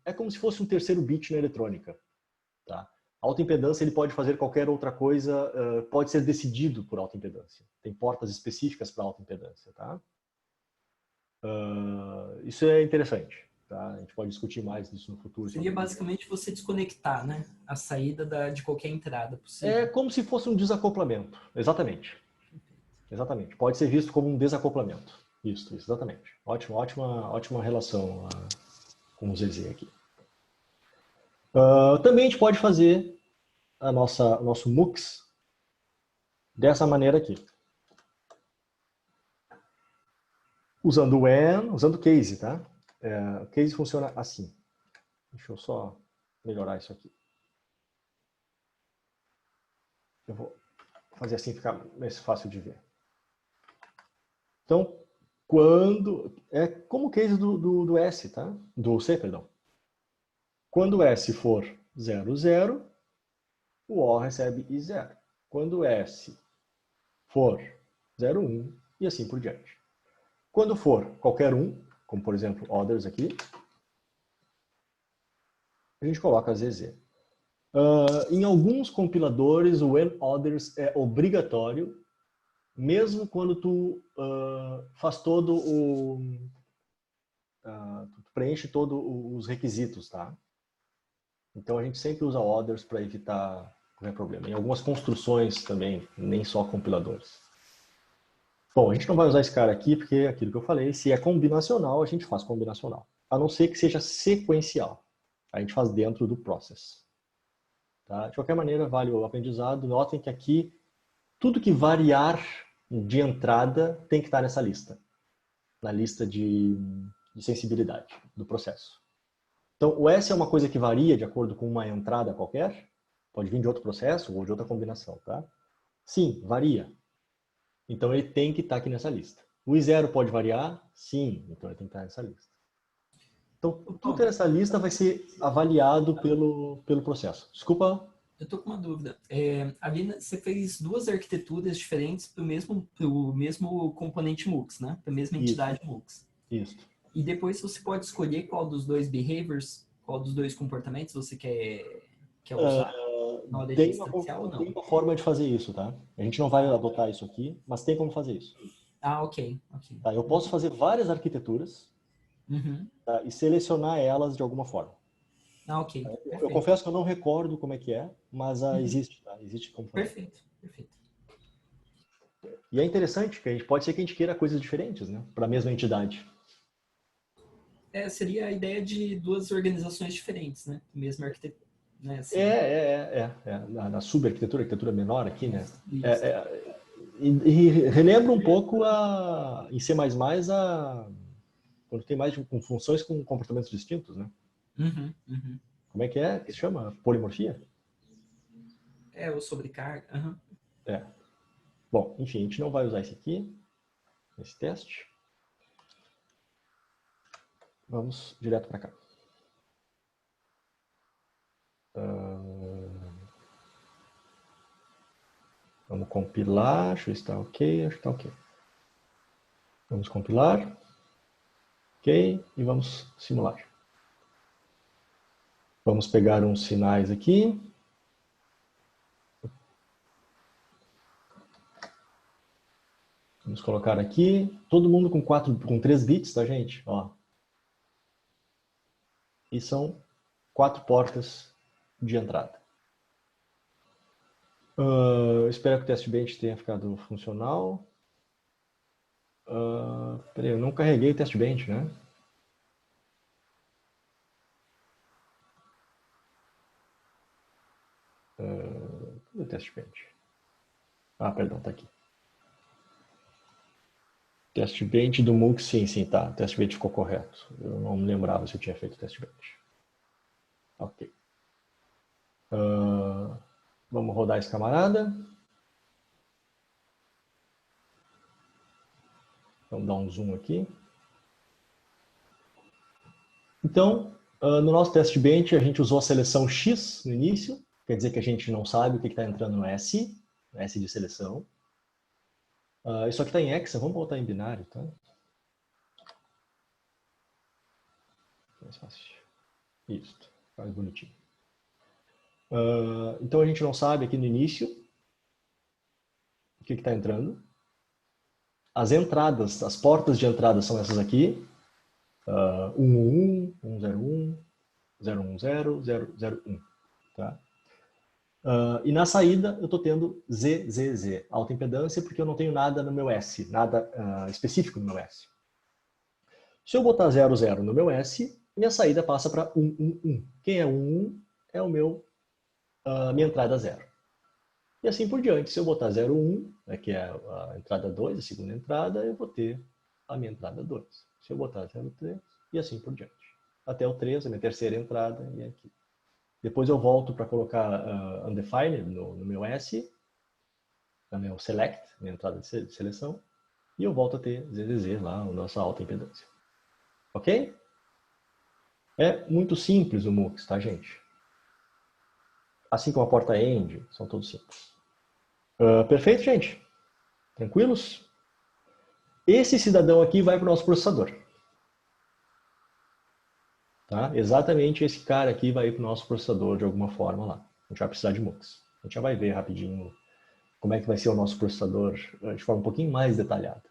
B: é como se fosse um terceiro bit na eletrônica. Tá? Alta impedância ele pode fazer qualquer outra coisa, pode ser decidido por alta impedância. Tem portas específicas para alta impedância. Tá? Isso é interessante. Tá? A gente pode discutir mais disso no futuro.
A: Seria basicamente você desconectar, né? A saída de qualquer entrada possível.
B: É como se fosse um desacoplamento. Exatamente. Exatamente. Pode ser visto como um desacoplamento. Isso, exatamente. Ótima relação com o ZZ aqui. Também a gente pode fazer o nosso MUX dessa maneira aqui. usando o when, usando o case, tá? O case funciona assim. Deixa eu só melhorar isso aqui. Eu vou fazer assim, ficar mais fácil de ver. Então, quando... É como o case do S, tá? Do C, perdão. Quando o S for 0, 0, o O recebe I0. Quando o S for 0, 1, e assim por diante. Quando for qualquer um, como por exemplo others aqui, a gente coloca ZZ. Em alguns compiladores, o when others é obrigatório, mesmo quando tu faz todo o... tu preenche todos os requisitos, tá? Então a gente sempre usa others para evitar qualquer problema. Em algumas construções também, nem só compiladores. Bom, a gente não vai usar esse cara aqui porque é aquilo que eu falei, se é combinacional, a gente faz combinacional. A não ser que seja sequencial. A gente faz dentro do process. Tá? De qualquer maneira, vale o aprendizado. Notem que aqui, tudo que variar de entrada tem que estar nessa lista. Na lista de sensibilidade do processo. Então, o S é uma coisa que varia de acordo com uma entrada qualquer. Pode vir de outro processo ou de outra combinação, tá? Sim, varia. Então, ele tem que estar aqui nessa lista. O I0 pode variar? Sim, então ele tem que estar nessa lista. Então, tudo nessa lista vai ser avaliado pelo processo. Desculpa.
A: Eu tô com uma dúvida. Ali você fez duas arquiteturas diferentes para o mesmo componente MUX, né? Para a mesma entidade MUX.
B: Isso.
A: E depois você pode escolher qual dos dois behaviors, qual dos dois comportamentos você quer usar na hora de instanciar ou não?
B: Tem uma forma de fazer isso, tá? A gente não vai adotar isso aqui, mas tem como fazer isso.
A: Ah, ok.
B: Tá? Eu posso fazer várias arquiteturas tá? E selecionar elas de alguma forma.
A: Ah, ok.
B: Eu confesso que eu não recordo como é que é, mas existe, tá? Existe como fazer.
A: Perfeito.
B: E é interessante que pode ser que a gente queira coisas diferentes, né? Para a mesma entidade.
A: Seria a ideia de duas organizações diferentes, né? Mesma arquitetura. Né? Assim.
B: Na subarquitetura, arquitetura menor aqui, né? E relembra um pouco em C++ quando tem mais com funções com comportamentos distintos, né? Como é que se chama? Polimorfia?
A: O sobrecarga.
B: Bom, enfim, a gente não vai usar esse aqui, nesse teste. Vamos direto para cá. Vamos compilar, deixa eu ver se está ok, acho que está ok. Vamos compilar, ok, e vamos simular. Vamos pegar uns sinais aqui. Vamos colocar aqui, todo mundo com 3 bits, tá, gente? Ó. E são 4 portas de entrada. Espero que o teste bench tenha ficado funcional. Peraí, eu não carreguei o teste bench, né? Cadê o teste bench? Ah, perdão, tá aqui. Teste bench do MOOC, sim, tá. O teste bench ficou correto. Eu não me lembrava se eu tinha feito o teste bench. Ok. Vamos rodar esse camarada. Vamos dar um zoom aqui. Então, no nosso teste bench, a gente usou a seleção X no início. Quer dizer que a gente não sabe o que está entrando no S de seleção. Isso aqui está em hexa, vamos botar em binário, tá? Mais fácil. Isso, faz bonitinho. Então a gente não sabe aqui no início o que está entrando. As entradas, as portas de entrada são essas aqui. 111, 101, 010, 001. Tá? E na saída eu estou tendo ZZZ, alta impedância, porque eu não tenho nada no meu S, nada específico no meu S. Se eu botar 00 no meu S, minha saída passa para 111. Quem é 11 é minha entrada 0. E assim por diante. Se eu botar 01, que é a entrada 2, a segunda entrada, eu vou ter a minha entrada 2. Se eu botar 03 e assim por diante. Até o 3, a minha terceira entrada, e aqui. Depois eu volto para colocar undefined no meu S, no meu select, minha entrada de seleção, e eu volto a ter ZZZ lá, a nossa alta impedância. Ok? É muito simples o MUX, tá, gente? Assim como a porta END, são todos simples. Perfeito, gente? Tranquilos? Esse cidadão aqui vai para o nosso processador. Tá? Exatamente esse cara aqui vai ir para o nosso processador de alguma forma lá. A gente vai precisar de MUX. A gente já vai ver rapidinho como é que vai ser o nosso processador de forma um pouquinho mais detalhada.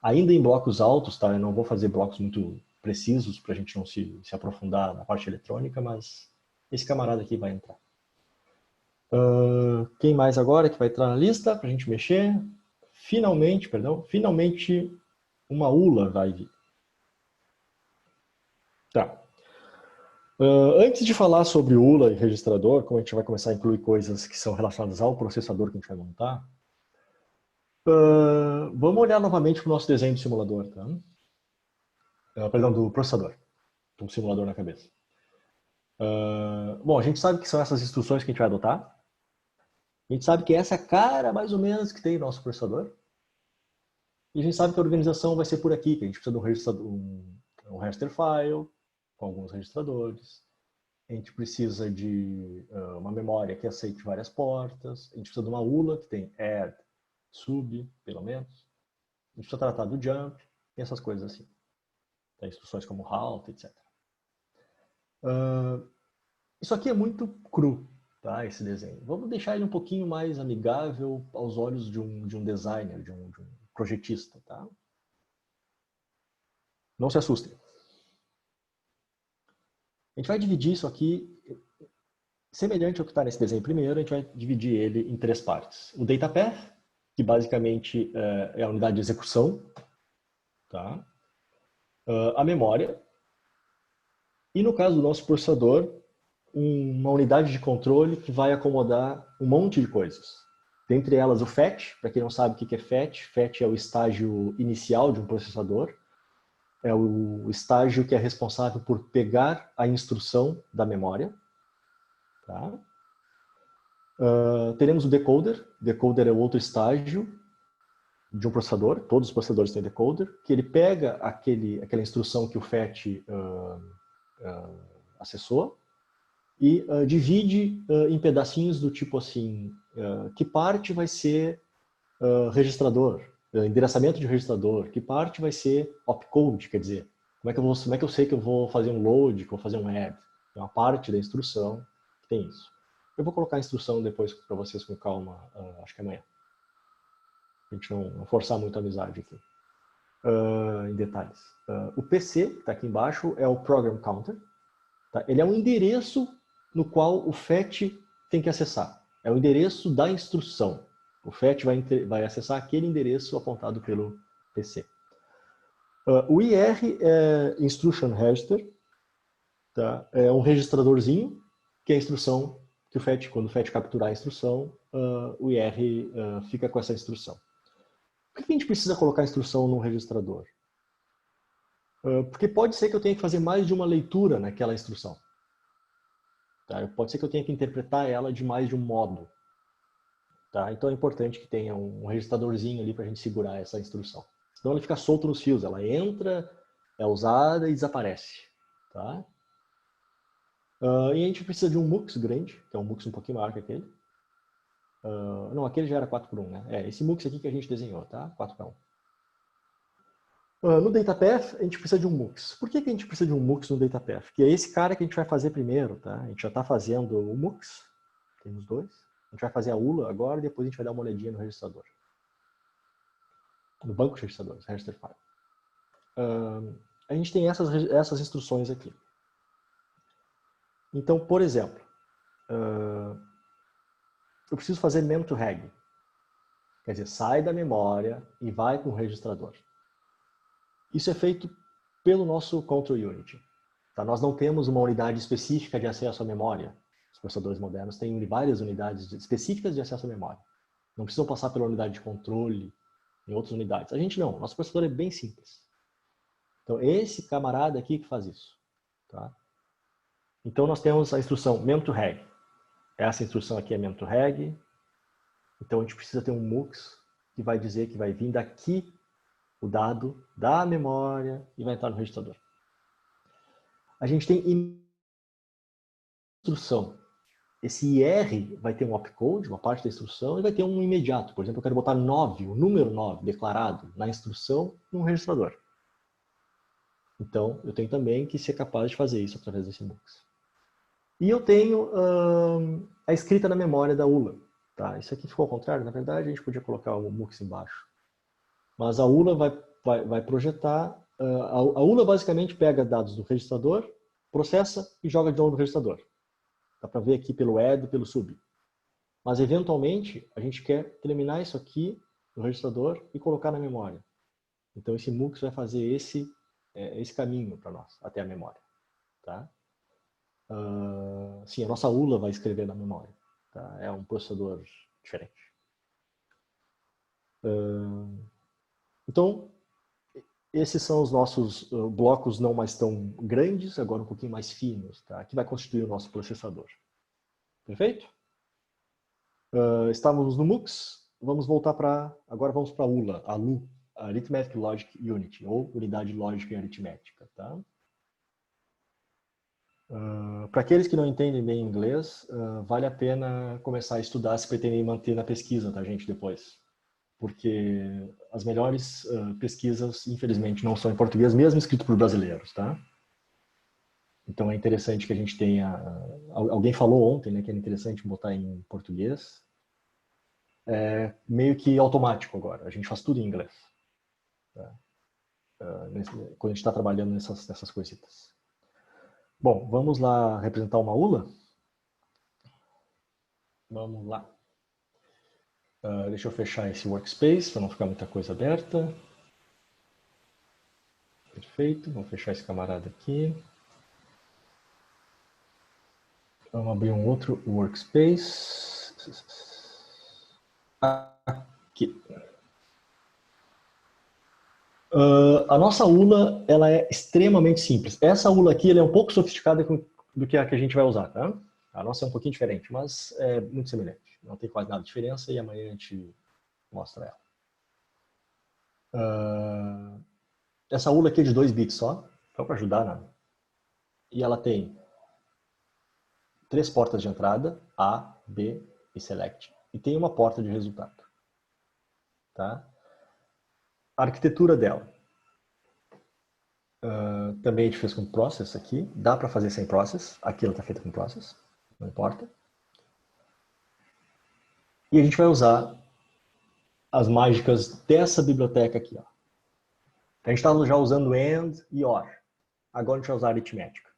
B: Ainda em blocos altos, tá? Eu não vou fazer blocos muito precisos para a gente não se aprofundar na parte eletrônica, mas esse camarada aqui vai entrar. Quem mais agora que vai entrar na lista para a gente mexer? Finalmente uma ULA vai vir. Tá. Antes de falar sobre ULA e registrador, como a gente vai começar a incluir coisas que são relacionadas ao processador que a gente vai montar, vamos olhar novamente para o nosso desenho do simulador, tá? Perdão, do processador. Tem um simulador na cabeça. Bom, a gente sabe que são essas instruções que a gente vai adotar. A gente sabe que essa é a cara, mais ou menos, que tem o nosso processador. E a gente sabe que a organização vai ser por aqui, que a gente precisa de um raster file, com alguns registradores. A gente precisa de uma memória que aceite várias portas. A gente precisa de uma ULA, que tem add, sub, pelo menos. A gente precisa tratar do jump, e essas coisas assim. Tem instruções como halt, etc. Isso aqui é muito cru, tá, esse desenho. Vamos deixar ele um pouquinho mais amigável aos olhos de um designer, de um projetista. Tá? Não se assustem. A gente vai dividir isso aqui, semelhante ao que está nesse desenho primeiro, a gente vai dividir ele em 3 partes. O data path, que basicamente é a unidade de execução, tá? A memória, e no caso do nosso processador, uma unidade de controle que vai acomodar um monte de coisas. Dentre elas o FET, para quem não sabe o que é FET, FET é o estágio inicial de um processador, é o estágio que é responsável por pegar a instrução da memória. Tá? Teremos o decoder. Decoder é o outro estágio de um processador. Todos os processadores têm decoder, que ele pega aquela instrução que o FET acessou e divide em pedacinhos do tipo assim, que parte vai ser registrador, endereçamento de registrador, que parte vai ser opcode, quer dizer, como é que eu sei que eu vou fazer um load, que eu vou fazer um add? É uma parte da instrução que tem isso. Eu vou colocar a instrução depois para vocês com calma, acho que amanhã. A gente não forçar muito a amizade aqui. Em detalhes. O PC, que está aqui embaixo, é o Program Counter. Tá? Ele é um endereço no qual o FET tem que acessar. É o endereço da instrução. O FET vai acessar aquele endereço apontado pelo PC. O IR é Instruction Register. Tá? É um registradorzinho, que é a instrução que o FET, quando o FET capturar a instrução, o IR fica com essa instrução. Por que a gente precisa colocar a instrução no registrador? Porque pode ser que eu tenha que fazer mais de uma leitura naquela instrução. Tá? Pode ser que eu tenha que interpretar ela de mais de um modo. Tá? Então é importante que tenha um registradorzinho ali para a gente segurar essa instrução. Senão ela fica solta nos fios. Ela entra, é usada e desaparece. Tá? E a gente precisa de um MUX grande, que é um MUX um pouquinho maior que aquele. Não, aquele já era 4x1, né? É esse MUX aqui que a gente desenhou, tá? 4x1. No DataPath, a gente precisa de um MUX. Por que a gente precisa de um MUX no DataPath? Porque é esse cara que a gente vai fazer primeiro, tá? A gente já está fazendo o MUX, temos 2. A gente vai fazer a ULA agora e depois a gente vai dar uma olhadinha no registrador. No banco de registradores, register file. A gente tem essas instruções aqui. Então, por exemplo, eu preciso fazer mem to reg. Quer dizer, sai da memória e vai para o registrador. Isso é feito pelo nosso Control Unit. Tá? Nós não temos uma unidade específica de acesso à memória. Os processadores modernos têm várias unidades específicas de acesso à memória. Não precisam passar pela unidade de controle em outras unidades. A gente não. Nosso processador é bem simples. Então, esse camarada aqui que faz isso. Tá? Então, nós temos a instrução mem_to_reg. Essa instrução aqui é mem_to_reg. Então, a gente precisa ter um MUX que vai dizer que vai vir daqui o dado da memória e vai entrar no registrador. A gente tem instrução. Esse IR vai ter um opcode, uma parte da instrução, e vai ter um imediato. Por exemplo, eu quero botar 9, o número 9 declarado na instrução num registrador. Então, eu tenho também que ser capaz de fazer isso através desse MUX. E eu tenho a escrita na memória da ULA. Tá? Isso aqui ficou ao contrário, na verdade a gente podia colocar o MUX embaixo. Mas a ULA vai projetar, a ULA basicamente pega dados do registrador, processa e joga de novo no registrador. Dá para ver aqui pelo add e pelo sub. Mas eventualmente a gente quer terminar isso aqui no registrador e colocar na memória. Então esse MUX vai fazer esse caminho para nós, até a memória. Tá? Sim, a nossa ULA vai escrever na memória. Tá? É um processador diferente. Então, esses são os nossos blocos não mais tão grandes, agora um pouquinho mais finos, tá? Que vai constituir o nosso processador. Perfeito? Estávamos no MUX, vamos voltar para... Agora vamos para a ULA, a LU, Arithmetic Logic Unit, ou Unidade Lógica e Aritmética. Tá? Para aqueles que não entendem bem inglês, vale a pena começar a estudar se pretendem manter na pesquisa, tá, gente, depois. Porque as melhores pesquisas, infelizmente, não são em português, mesmo escrito por brasileiros, tá? Então é interessante que a gente tenha... Alguém falou ontem, né, que era interessante botar em português. É meio que automático agora, a gente faz tudo em inglês. Tá? Quando a gente está trabalhando nessas coisitas. Bom, vamos lá representar uma ULA? Vamos lá. Deixa eu fechar esse workspace para não ficar muita coisa aberta. Perfeito, vamos fechar esse camarada aqui. Vamos abrir um outro workspace. Aqui. A nossa ULA ela é extremamente simples. Essa ULA aqui ela é um pouco sofisticada do que a que a gente vai usar. Tá? A nossa é um pouquinho diferente, mas é muito semelhante. Não tem quase nada de diferença e amanhã a gente mostra ela. Essa ULA aqui é de 2 bits só para ajudar, né? E ela tem 3 portas de entrada, A, B e Select. E tem uma porta de resultado. Tá? A arquitetura dela. Também a gente fez com process aqui. Dá para fazer sem process. Aqui ela está feita com process. Não importa. E a gente vai usar as mágicas dessa biblioteca aqui. Ó. A gente estava já usando AND e OR. Agora a gente vai usar aritmética.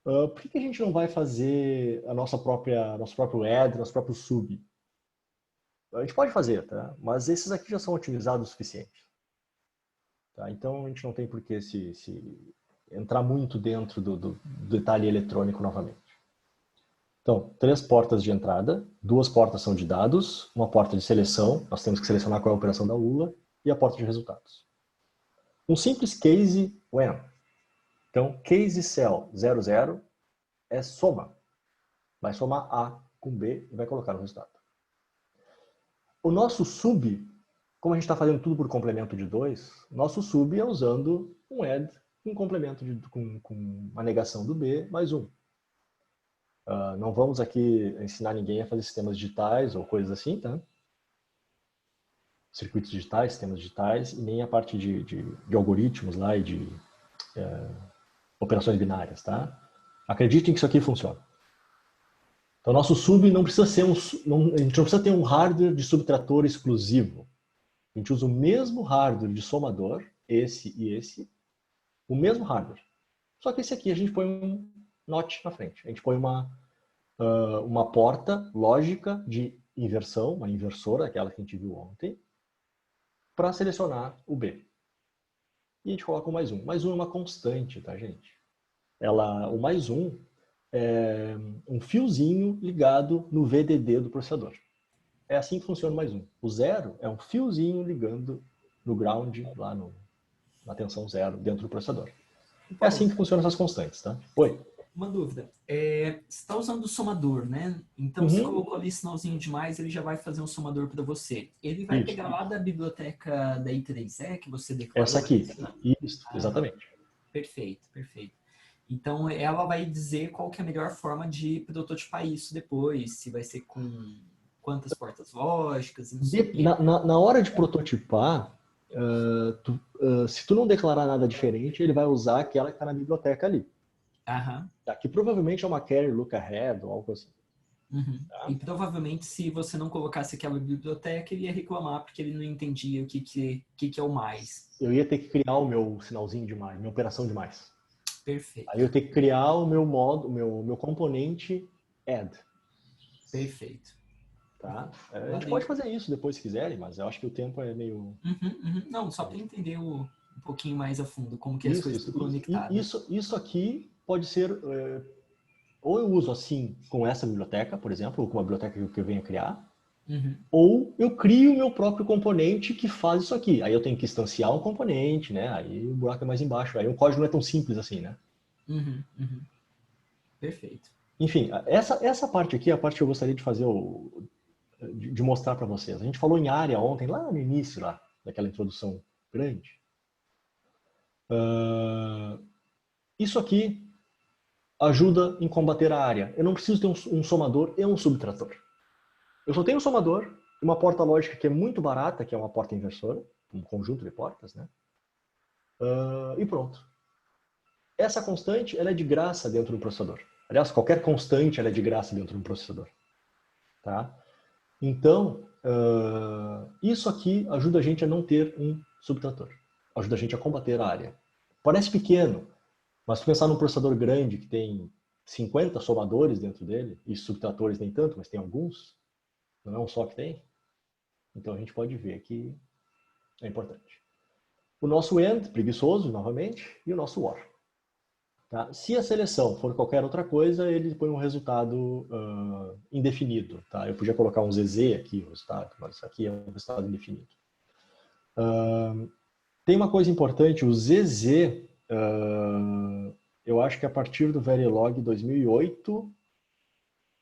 B: Por que a gente não vai fazer nosso próprio add, nosso próprio sub? A gente pode fazer, tá? Mas esses aqui já são otimizados o suficiente. Tá? Então a gente não tem por que se entrar muito dentro do detalhe eletrônico novamente. Então, 3 portas de entrada, 2 portas são de dados, uma porta de seleção, nós temos que selecionar qual é a operação da ULA, e a porta de resultados. Um simples case when. Então, case cell 00 é soma. Vai somar A com B e vai colocar o resultado. O nosso sub, como a gente está fazendo tudo por complemento de 2, nosso sub é usando um add, um complemento com uma negação do B mais 1. Não vamos aqui ensinar ninguém a fazer sistemas digitais ou coisas assim, tá? Circuitos digitais, sistemas digitais, e nem a parte de algoritmos lá e de operações binárias, tá? Acreditem que isso aqui funciona. Então, nosso sub não precisa ser a gente não precisa ter um hardware de subtrator exclusivo. A gente usa o mesmo hardware de somador, esse e esse, o mesmo hardware. Só que esse aqui a gente põe um NOT na frente. A gente põe uma porta lógica de inversão, uma inversora, aquela que a gente viu ontem, para selecionar o B. E a gente coloca o mais 1. Mais 1 é uma constante, tá, gente? O mais 1 é um fiozinho ligado no VDD do processador. É assim que funciona o mais 1. O 0 é um fiozinho ligando no ground, lá no na tensão zero dentro do processador. É assim que funcionam essas constantes, tá? Oi.
A: Uma dúvida. Você está usando o somador, né? Então, se colocou ali sinalzinho demais, ele já vai fazer um somador para você. Ele vai pegar lá da biblioteca da I3E que você declarou?
B: Essa aqui. Isso, exatamente.
A: Perfeito, perfeito. Então, ela vai dizer qual que é a melhor forma de prototipar isso depois, se vai ser com quantas portas lógicas, não sei o quê.
B: Na hora de prototipar, se tu não declarar nada diferente, ele vai usar aquela que está na biblioteca ali.
A: Aham.
B: Tá? Que provavelmente é uma carry look ahead ou algo assim.
A: Uhum.
B: Tá?
A: E provavelmente, se você não colocasse aquela biblioteca, ele ia reclamar porque ele não entendia o que é o mais.
B: Eu ia ter que criar o meu sinalzinho de mais, minha operação de mais.
A: Perfeito.
B: Aí eu tenho que criar o meu meu componente add.
A: Perfeito.
B: Tá? A gente pode fazer isso depois se quiserem, mas eu acho que o tempo é meio...
A: Não, só para entender um pouquinho mais a fundo como que as coisas estão conectadas.
B: Isso aqui pode ser... ou eu uso assim com essa biblioteca, por exemplo, ou com a biblioteca que eu venho a criar, ou eu crio o meu próprio componente que faz isso aqui. Aí eu tenho que instanciar um componente, né? Aí o buraco é mais embaixo. Aí o código não é tão simples assim, né?
A: Perfeito.
B: Enfim, essa parte aqui é a parte que eu gostaria de fazer, de mostrar para vocês. A gente falou em área ontem, lá no início, lá, daquela introdução grande. Isso aqui ajuda em combater a área. Eu não preciso ter um somador e um subtrator. Eu só tenho um somador e uma porta lógica que é muito barata, que é uma porta inversora, um conjunto de portas, né? E pronto. Essa constante, ela é de graça dentro do processador. Aliás, qualquer constante ela é de graça dentro de um processador. Tá? Então, isso aqui ajuda a gente a não ter um subtrator. Ajuda a gente a combater a área. Parece pequeno, mas se pensar num processador grande que tem 50 somadores dentro dele, e subtratores nem tanto, mas tem alguns, não é um só que tem, então a gente pode ver que é importante. O nosso AND, preguiçoso, novamente, e o nosso OR. Tá? Se a seleção for qualquer outra coisa, ele põe um resultado indefinido. Tá? Eu podia colocar um ZZ aqui, o resultado, mas aqui é um resultado indefinido. Tem uma coisa importante, o ZZ, eu acho que a partir do Verilog 2008,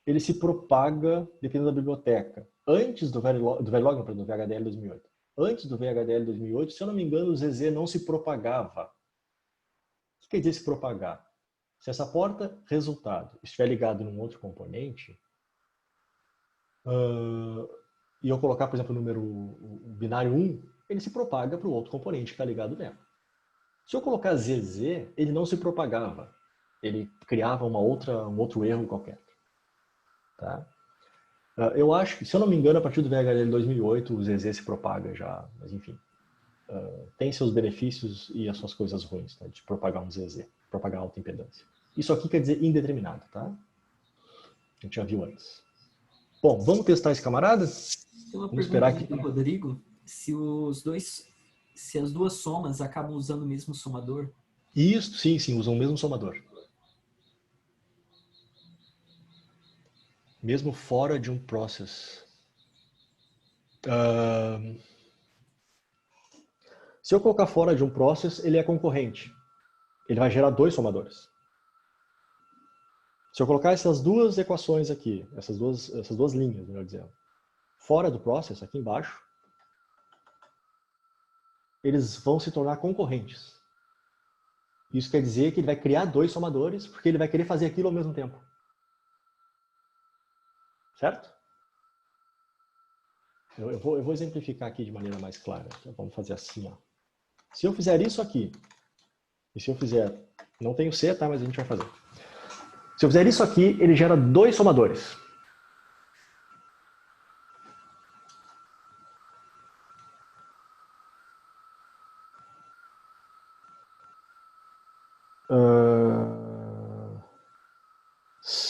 B: ele se propaga dependendo da biblioteca. Antes do Verilog, não, do VHDL 2008. Antes do VHDL 2008, se eu não me engano, o ZZ não se propagava. O que quer dizer se propagar? Se essa porta resultado estiver ligado num outro componente, e eu colocar, por exemplo, o número o binário 1, ele se propaga para o outro componente que está ligado nela. Se eu colocar ZZ, ele não se propagava. Ele criava um outro erro qualquer. Tá? Eu acho que, se eu não me engano, a partir do VHDL 2008, o ZZ se propaga já, mas enfim. Tem seus benefícios e as suas coisas ruins, tá? De propagar um ZZ, propagar alta impedância. Isso aqui quer dizer indeterminado, tá? A gente já viu antes. Bom, vamos testar esse camarada?
A: Tem uma
B: Vamos
A: pergunta
B: esperar
A: aqui do Rodrigo, se as duas somas acabam usando o mesmo somador.
B: Isso, sim, usam o mesmo somador. Mesmo fora de um process. Se eu colocar fora de um process, ele é concorrente. Ele vai gerar dois somadores. Se eu colocar essas duas equações aqui, essas duas linhas, melhor dizendo, fora do process, aqui embaixo, eles vão se tornar concorrentes. Isso quer dizer que ele vai criar dois somadores, porque ele vai querer fazer aquilo ao mesmo tempo. Certo? Eu vou exemplificar aqui de maneira mais clara. Então, vamos fazer assim. Ó. Se eu fizer isso aqui, e se eu fizer... Não tenho C, tá? Mas a gente vai fazer. Se eu fizer isso aqui, ele gera dois somadores.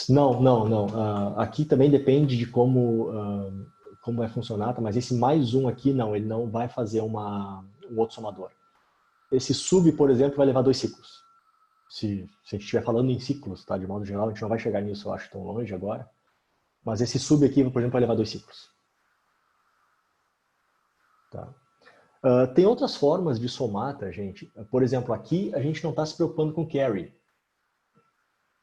B: Não. Aqui também depende de como vai funcionar, tá? Mas esse mais um aqui, não, ele não vai fazer um outro somador. Esse sub, por exemplo, vai levar dois ciclos. Se a gente estiver falando em ciclos, tá? De modo geral, a gente não vai chegar nisso, eu acho, tão longe agora. Mas esse sub aqui, por exemplo, vai levar dois ciclos. Tá? Tem outras formas de somar, tá, gente? Por exemplo, aqui a gente não está se preocupando com carry.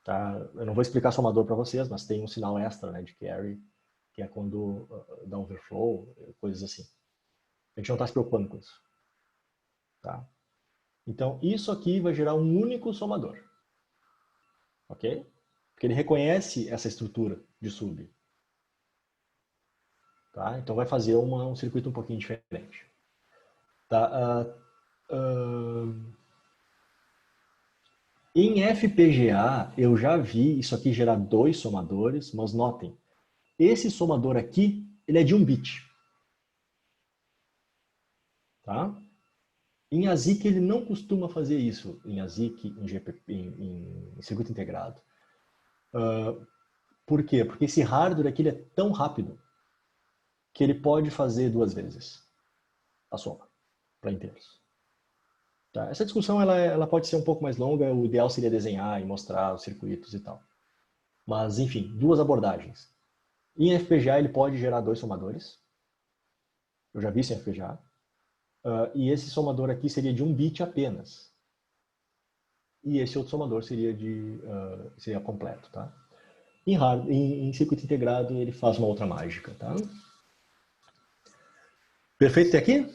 B: Tá? Eu não vou explicar somador para vocês, mas tem um sinal extra, né, de carry, que é quando dá overflow, coisas assim. A gente não está se preocupando com isso. Tá? Então, isso aqui vai gerar um único somador. Ok? Porque ele reconhece essa estrutura de sub. Tá? Então, vai fazer um circuito um pouquinho diferente. Tá? Em FPGA, eu já vi isso aqui gerar 2 somadores, mas notem, esse somador aqui, ele é de 1 bit. Tá? Em ASIC, ele não costuma fazer isso, em ASIC, em, GPP, em circuito integrado. Por quê? Porque esse hardware aqui ele é tão rápido que ele pode fazer 2 vezes a soma para inteiros. Tá? Essa discussão ela pode ser um pouco mais longa, o ideal seria desenhar e mostrar os circuitos e tal. Mas, enfim, 2 abordagens. Em FPGA ele pode gerar 2 somadores. Eu já vi isso em FPGA. E esse somador aqui seria de 1 bit apenas. E esse outro somador seria completo. Tá? Em circuito integrado ele faz uma outra mágica. Tá? Perfeito até aqui?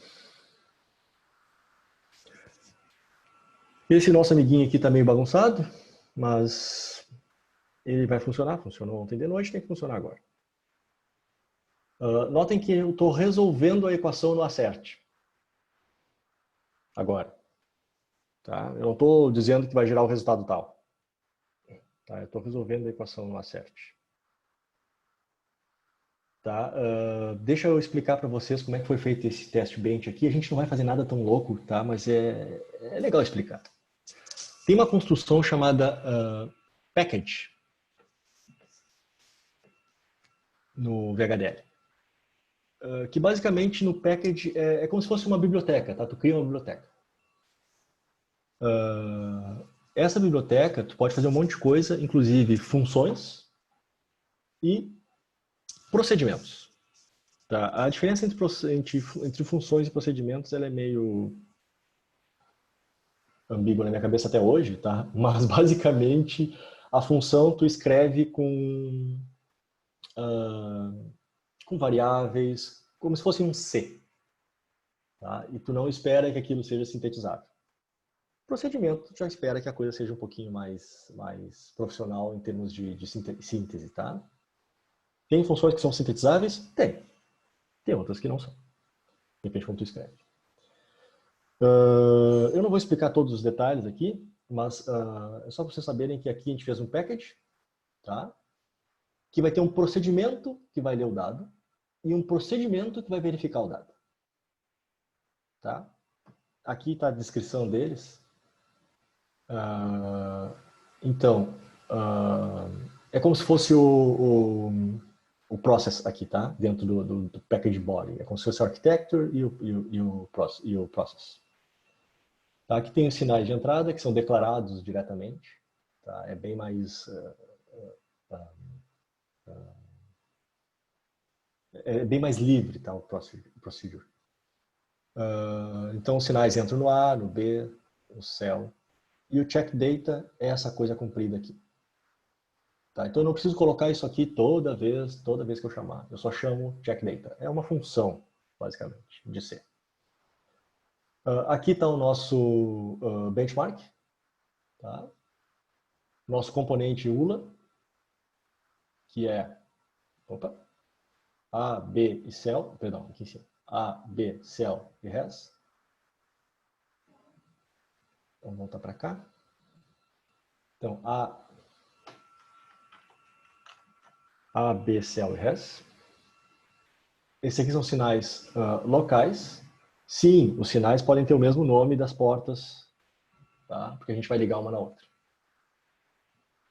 B: Esse nosso amiguinho aqui está meio bagunçado, mas ele vai funcionar. Funcionou ontem de noite, tem que funcionar agora. Notem que eu estou resolvendo a equação no acerte. Agora. Tá? Eu não estou dizendo que vai gerar o resultado tal. Tá? Eu estou resolvendo a equação no acerte. Tá? Deixa eu explicar para vocês como é que foi feito esse teste bench aqui. A gente não vai fazer nada tão louco, tá? Mas é legal explicar. Tem uma construção chamada package no VHDL. Que basicamente no package é como se fosse uma biblioteca, tá? Tu cria uma biblioteca. Essa biblioteca, tu pode fazer um monte de coisa, inclusive funções e procedimentos. Tá? A diferença entre funções e procedimentos ela é meio ambígua na minha cabeça até hoje, tá? Mas basicamente a função tu escreve com variáveis, como se fosse um C. Tá? E tu não espera que aquilo seja sintetizado. Procedimento, tu já espera que a coisa seja um pouquinho mais profissional em termos de síntese. Tá? Tem funções que são sintetizáveis? Tem. Tem outras que não são. Depende de como tu escreve. Eu não vou explicar todos os detalhes aqui, mas é só para vocês saberem que aqui a gente fez um package, tá? Que vai ter um procedimento que vai ler o dado e um procedimento que vai verificar o dado. Tá? Aqui está a descrição deles. Então, é como se fosse o process aqui, tá? Dentro do package body. É como se fosse o architecture e o process. Tá? Aqui tem os sinais de entrada que são declarados diretamente. Tá? É bem mais... é bem mais livre, tá? O procedure. Então os sinais entram no A, no B, no cell. E o check data é essa coisa comprida aqui. Tá? Então eu não preciso colocar isso aqui toda vez que eu chamar. Eu só chamo check data. É uma função, basicamente, de C. Aqui está o nosso benchmark. Tá? Nosso componente ULA, que é A, B e cell. Perdão, aqui em cima. A, B, cell e res. Vamos voltar para cá. Então, A, B, cell e res. Esses aqui são sinais locais. Sim, os sinais podem ter o mesmo nome das portas, tá? Porque a gente vai ligar uma na outra.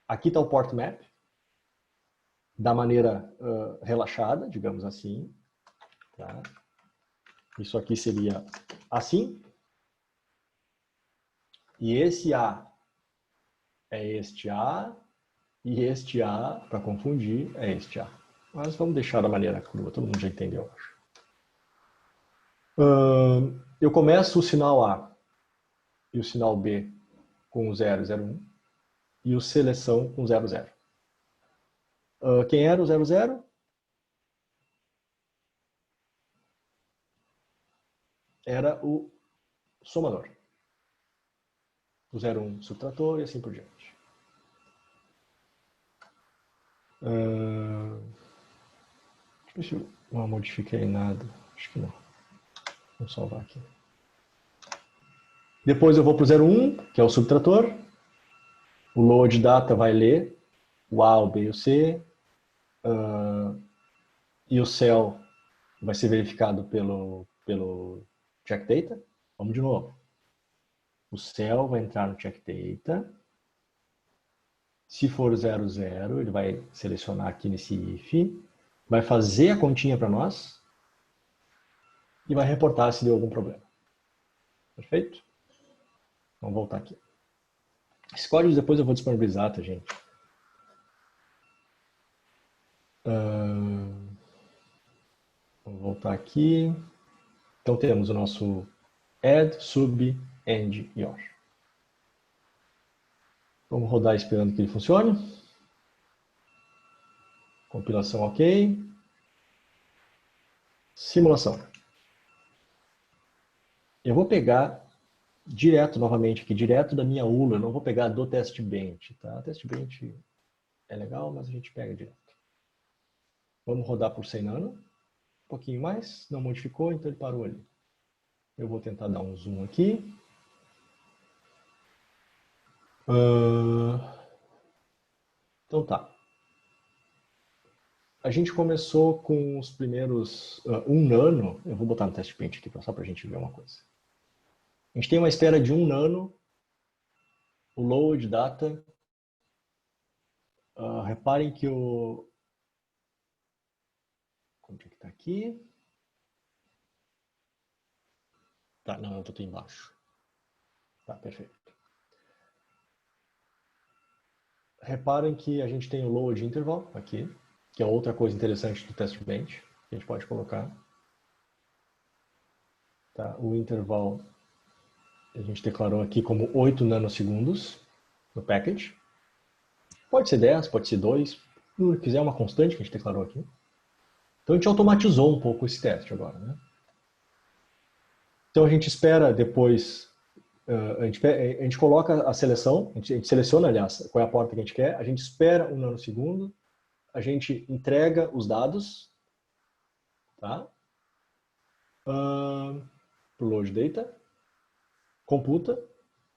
B: Aqui está o port map, da maneira relaxada, digamos assim. Tá? Isso aqui seria assim. E esse A é este A, e este A, para confundir, é este A. Mas vamos deixar da maneira crua, todo mundo já entendeu, eu acho. eu começo o sinal A e o sinal B com o 0, 0, 1 e o seleção com 0, 0. Quem era o 0, 0? Era o somador. O 0, 1 subtrator e assim por diante. Deixa eu ver se eu não modifiquei nada. Acho que não. Vamos salvar aqui. Depois eu vou para o 01, que é o subtrator. O load data vai ler o A, o B e o C. E o cell vai ser verificado pelo check data. Vamos de novo. O cell vai entrar no check data. Se for 00, ele vai selecionar aqui nesse if, vai fazer a continha para nós e vai reportar se deu algum problema. Perfeito? Vamos voltar aqui. Esse código depois eu vou disponibilizar, tá, gente? Vamos voltar aqui. Então temos o nosso add, sub, end e or. Vamos rodar esperando que ele funcione. Compilação ok. Simulação. Eu vou pegar direto, novamente aqui, direto da minha ULA. Eu não vou pegar do test bench, tá? Test bench é legal, mas a gente pega direto. Vamos rodar por 100 nano. Um pouquinho mais. Não modificou, então ele parou ali. Eu vou tentar dar um zoom aqui. Então tá. A gente começou com os primeiros 1 nano. Eu vou botar no test bench aqui só para a gente ver uma coisa. A gente tem uma espera de 1 nano. O load data. Reparem que o... Como é que está aqui? Tá, não, eu estou embaixo. Tá, perfeito. Reparem que a gente tem o load interval aqui, que é outra coisa interessante do test bench, que a gente pode colocar. Tá, o interval a gente declarou aqui como 8 nanosegundos no package. Pode ser 10, pode ser 2, se quiser uma constante que a gente declarou aqui. Então a gente automatizou um pouco esse teste agora, né? Então a gente espera depois, a gente coloca a seleção, a gente seleciona, aliás, qual é a porta que a gente quer, a gente espera 1 nanosegundo, a gente entrega os dados, tá? Pro load data, computa,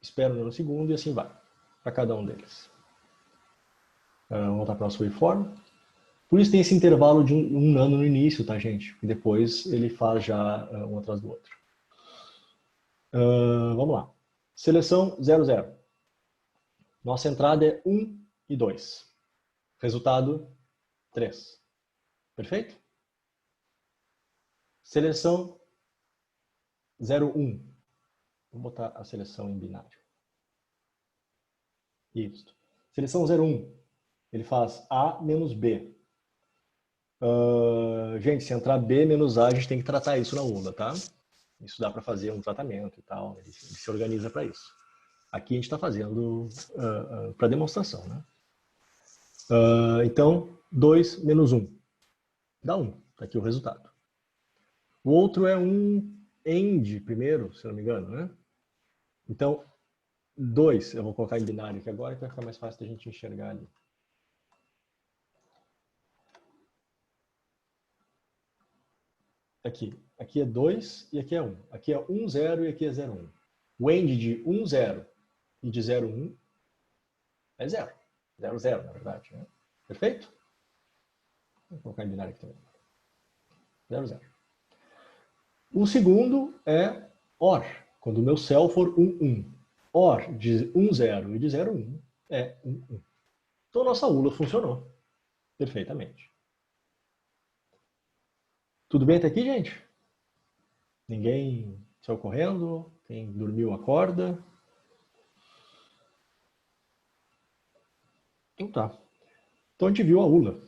B: espera 1 nanosegundo e assim vai, para cada um deles. Vamos voltar para o nosso waveform. Por isso tem esse intervalo de 1 nano no início, tá, gente? E depois ele faz já um atrás do outro. Vamos lá. Seleção 00. Nossa entrada é 1 e 2. Resultado 3. Perfeito? Seleção 01. Vou botar a seleção em binário. Isso. Seleção 01. Ele faz A menos B. Gente, se entrar B menos A, a gente tem que tratar isso na ULA, tá? Isso dá para fazer um tratamento e tal. Ele se organiza para isso. Aqui a gente está fazendo para demonstração, né? Então, 2 menos 1. Dá 1. Está aqui o resultado. O outro é um AND primeiro, se não me engano, né? Então, 2, eu vou colocar em binário aqui agora, que vai ficar mais fácil da gente enxergar ali. Aqui é 2 e aqui é 1. Aqui é 1, 0 e aqui é 0, 1. O AND de 1, 0 e de 0, 1 é 0. 0, 0, na verdade. Né? Perfeito? Vou colocar em binário aqui também. 0, 0. O segundo é OR, quando o meu cell for 1, 1. OR de 1, 0 e de 0, 1 é 1, 1. Então, nossa ULA funcionou perfeitamente. Tudo bem até aqui, gente? Ninguém saiu correndo? Quem dormiu, acorda? Então tá. Então a gente viu a ULA.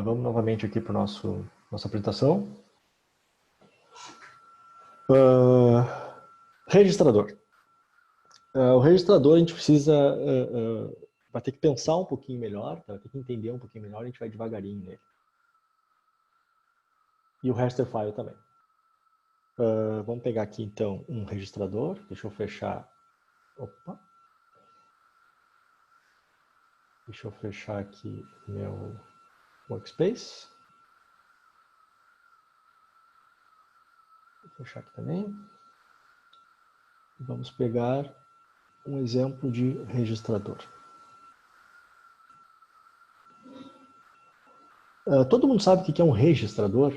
B: Vamos novamente aqui para nossa apresentação. Registrador. O registrador a gente precisa... vai ter que pensar um pouquinho melhor, tá? Vai ter que entender um pouquinho melhor, a gente vai devagarinho nele. E o raster file também. Vamos pegar aqui então um registrador. Deixa eu fechar. Opa! Deixa eu fechar aqui meu workspace. Vou fechar aqui também. Vamos pegar um exemplo de registrador. Todo mundo sabe o que é um registrador?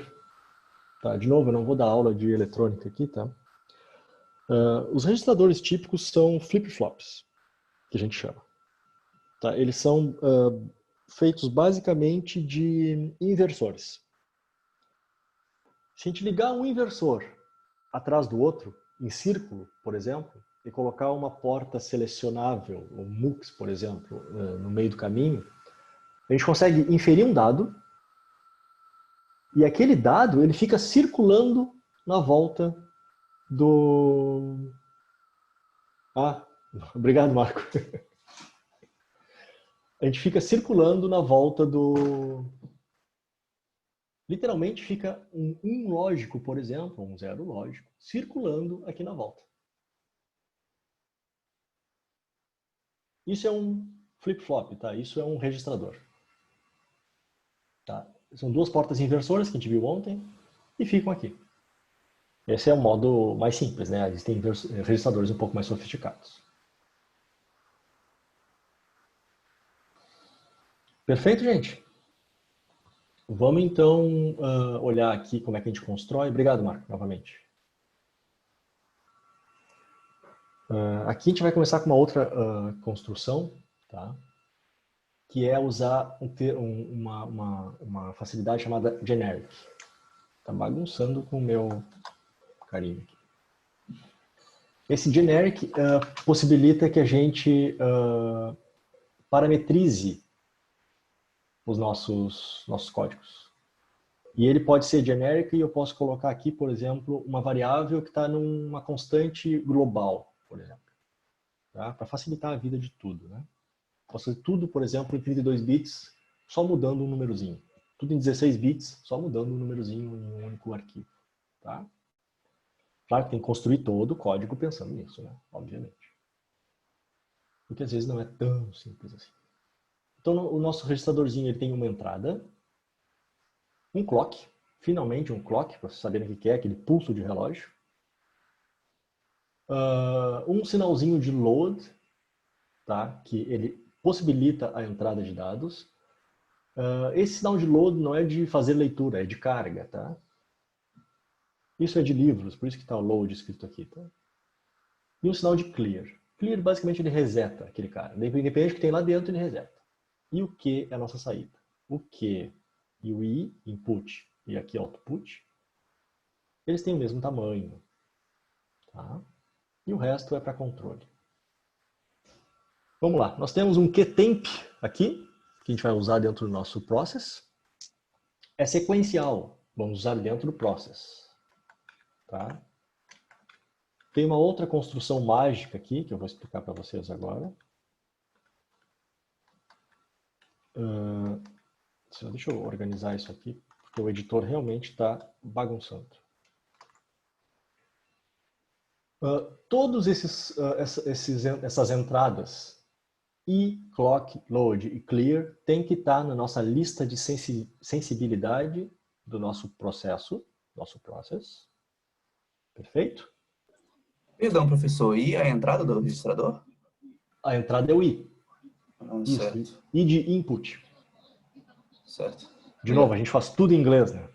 B: Tá, de novo, eu não vou dar aula de eletrônica aqui, tá? Os registradores típicos são flip-flops, que a gente chama. Tá? Eles são feitos basicamente de inversores. Se a gente ligar um inversor atrás do outro, em círculo, por exemplo, e colocar uma porta selecionável, um MUX, por exemplo, no meio do caminho, a gente consegue inferir um dado e aquele dado ele fica circulando na volta do... obrigado, Marco. A gente fica circulando na volta do... Literalmente fica um lógico, por exemplo, um zero lógico, circulando aqui na volta. Isso é um flip-flop, tá? Isso é um registrador. Tá? São duas portas inversoras que a gente viu ontem e ficam aqui. Esse é o modo mais simples, né? Existem registradores um pouco mais sofisticados. Perfeito, gente? Vamos então olhar aqui como é que a gente constrói. Obrigado, Marco, novamente. Aqui a gente vai começar com uma outra construção, tá? Que é usar uma facilidade chamada generic. Tá bagunçando com o meu carinho aqui. Esse generic possibilita que a gente parametrize os nossos códigos. E ele pode ser generic e eu posso colocar aqui, por exemplo, uma variável que está numa constante global, por exemplo. Tá? Para facilitar a vida de tudo. Né? Posso fazer tudo, por exemplo, em 32 bits, só mudando um númerozinho. Tudo em 16 bits, só mudando um númerozinho em um único arquivo. Tá? Claro que tem que construir todo o código pensando nisso, né? Obviamente. Porque às vezes não é tão simples assim. Então o nosso registradorzinho ele tem uma entrada, um clock, finalmente um clock, para vocês saberem o que é, aquele pulso de relógio. Um sinalzinho de load, tá? Que ele possibilita a entrada de dados. Esse sinal de load não é de fazer leitura, é de carga, tá? Isso é de livros, por isso que está o load escrito aqui, tá? E um sinal de clear. Clear, basicamente, ele reseta aquele cara. Independente do que tem lá dentro, ele reseta. E o que é a nossa saída? O que e o I, input, e aqui output, eles têm o mesmo tamanho. Tá? E o resto é para controle. Vamos lá. Nós temos um QTemp aqui, que a gente vai usar dentro do nosso process. É sequencial. Vamos usar dentro do process. Tá? Tem uma outra construção mágica aqui, que eu vou explicar para vocês agora. Deixa eu organizar isso aqui, porque o editor realmente está bagunçando. Todas essas entradas, I, clock, load e clear, tem que estar na nossa lista de sensibilidade do nosso processo, nosso process. Perfeito?
C: Perdão, professor, e a entrada do registrador?
B: A entrada é o I. Isso,
C: Certo.
B: I de input.
C: Certo.
B: De novo, a gente faz tudo em inglês, né?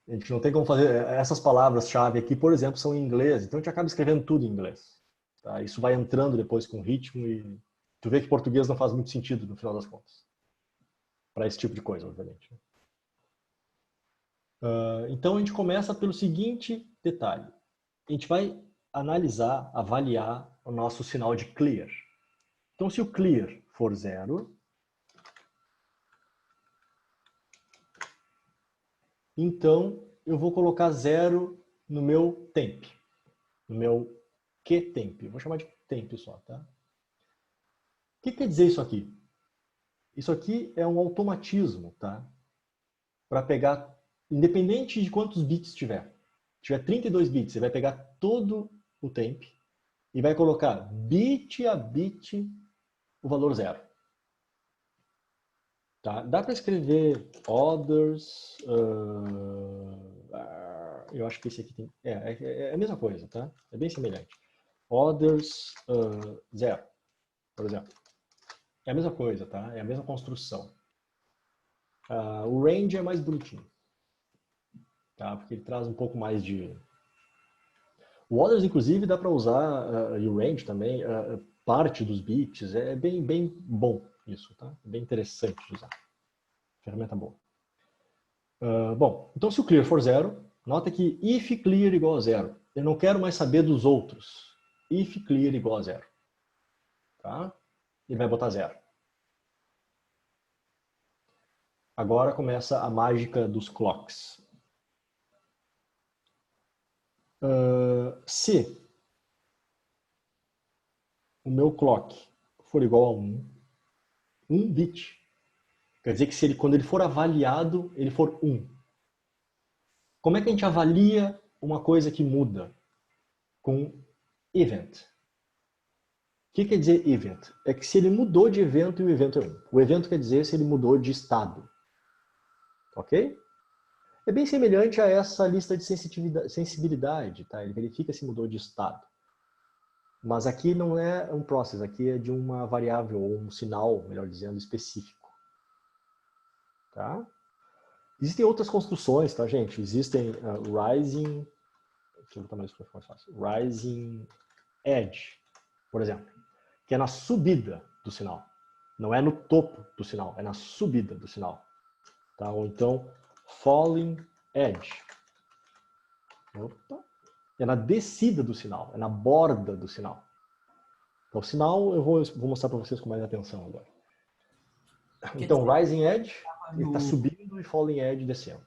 B: A gente não tem como fazer... Essas palavras-chave aqui, por exemplo, são em inglês, então a gente acaba escrevendo tudo em inglês. Tá? Isso vai entrando depois com ritmo e tu vê que português não faz muito sentido no final das contas. Para esse tipo de coisa, obviamente. Então a gente começa pelo seguinte detalhe. A gente vai analisar, avaliar o nosso sinal de clear. Então se o clear for 0, então eu vou colocar 0 no meu temp. No meu QTemp. Vou chamar de temp só, tá? O que quer dizer isso aqui? Isso aqui é um automatismo, tá? Para pegar, independente de quantos bits tiver. Se tiver 32 bits, você vai pegar todo o temp e vai colocar bit a bit o valor 0. Tá? Dá para escrever others, eu acho que esse aqui tem, é a mesma coisa, tá? É bem semelhante. Others 0, por exemplo. É a mesma coisa, tá? É a mesma construção. O range é mais bonitinho, tá? Porque ele traz um pouco mais de... O others, inclusive, dá para usar, e o range também, parte dos bits. É bem bom isso, tá? É bem interessante de usar. Ferramenta boa. Bom, então se o clear for 0, nota que if clear igual a 0. Eu não quero mais saber dos outros. If clear igual a 0. Tá? Ele vai botar 0. Agora começa a mágica dos clocks. Se o meu clock for igual a 1 bit, quer dizer que se ele, quando ele for avaliado, ele for 1. Como é que a gente avalia uma coisa que muda? Com event. O que quer dizer event? É que se ele mudou de evento e o evento é 1. O evento quer dizer se ele mudou de estado. Ok? É bem semelhante a essa lista de sensibilidade, tá? Ele verifica se mudou de estado. Mas aqui não é um process, aqui é de uma variável, ou um sinal, melhor dizendo, específico. Tá? Existem outras construções, tá, gente? Existem rising... Deixa eu botar mais fácil. Rising edge, por exemplo, que é na subida do sinal. Não é no topo do sinal, é na subida do sinal. Tá? Ou então, falling edge. Opa. É na descida do sinal, é na borda do sinal. Então, o sinal eu vou mostrar para vocês com mais atenção agora. Então, rising edge, ele está subindo e falling edge descendo.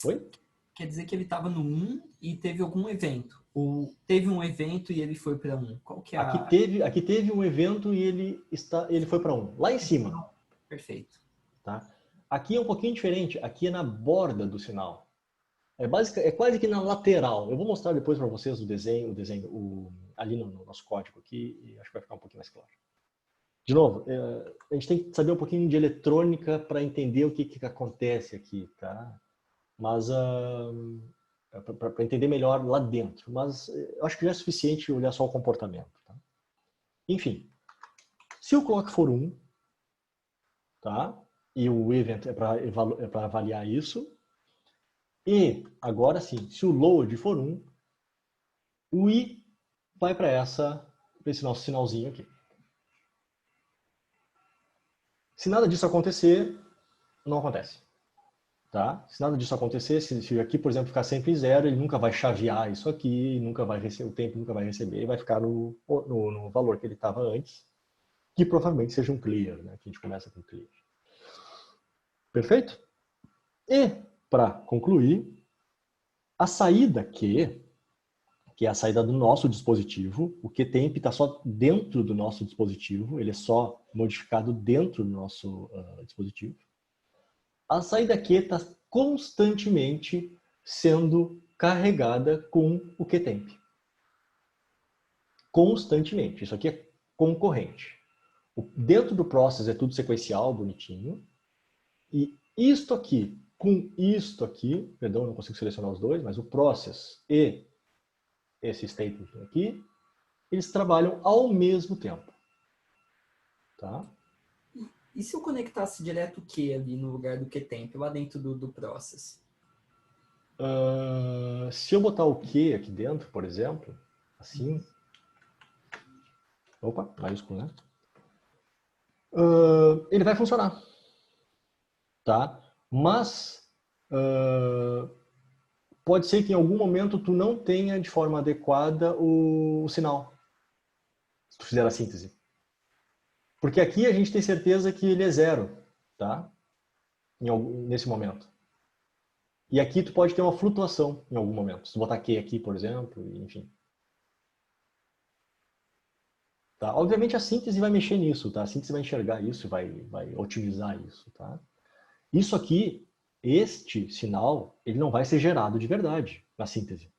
B: Oi?
A: Quer dizer que ele estava no 1 e teve algum evento. Ou teve um evento e ele foi para 1. Qual que é
B: aqui teve um evento e ele foi para 1. Lá em cima.
A: Perfeito.
B: Tá? Aqui é um pouquinho diferente. Aqui é na borda do sinal. É quase que na lateral. Eu vou mostrar depois para vocês o desenho ali no nosso código aqui, e acho que vai ficar um pouquinho mais claro. De novo, a gente tem que saber um pouquinho de eletrônica para entender o que acontece aqui, tá? Mas para entender melhor lá dentro. Mas eu acho que já é suficiente olhar só o comportamento. Tá? Enfim, se o clock for 1, tá? E o event é para avaliar isso. E, agora sim, se o load for 1, o i vai para esse nosso sinalzinho aqui. Se nada disso acontecer, não acontece. Tá? Se nada disso acontecer, se aqui, por exemplo, ficar sempre em 0, ele nunca vai chavear isso aqui, o tempo nunca vai receber, e vai ficar no valor que ele estava antes, que provavelmente seja um clear, né? Que a gente começa com clear. Perfeito? E, para concluir, a saída que é a saída do nosso dispositivo, o QTemp está só dentro do nosso dispositivo, ele é só modificado dentro do nosso dispositivo. A saída Q está constantemente sendo carregada com o QTemp. Constantemente. Isso aqui é concorrente. Dentro do process é tudo sequencial, bonitinho. E isto aqui com isto aqui, perdão, eu não consigo selecionar os dois, mas o process e esse statement aqui, eles trabalham ao mesmo tempo. Tá?
A: E se eu conectasse direto o Q ali no lugar do QTemp, lá dentro do process?
B: Se eu botar o Q aqui dentro, por exemplo, assim... Opa, maiúsculo, né? Ele vai funcionar. Tá? Mas pode ser que em algum momento tu não tenha de forma adequada o sinal. Se tu fizer a síntese. Porque aqui a gente tem certeza que ele é 0, tá? Nesse momento. E aqui tu pode ter uma flutuação em algum momento. Se tu botar Q aqui, por exemplo, enfim. Tá? Obviamente a síntese vai mexer nisso, tá? A síntese vai enxergar isso, vai otimizar isso, tá? Isso aqui, este sinal, ele não vai ser gerado de verdade na síntese.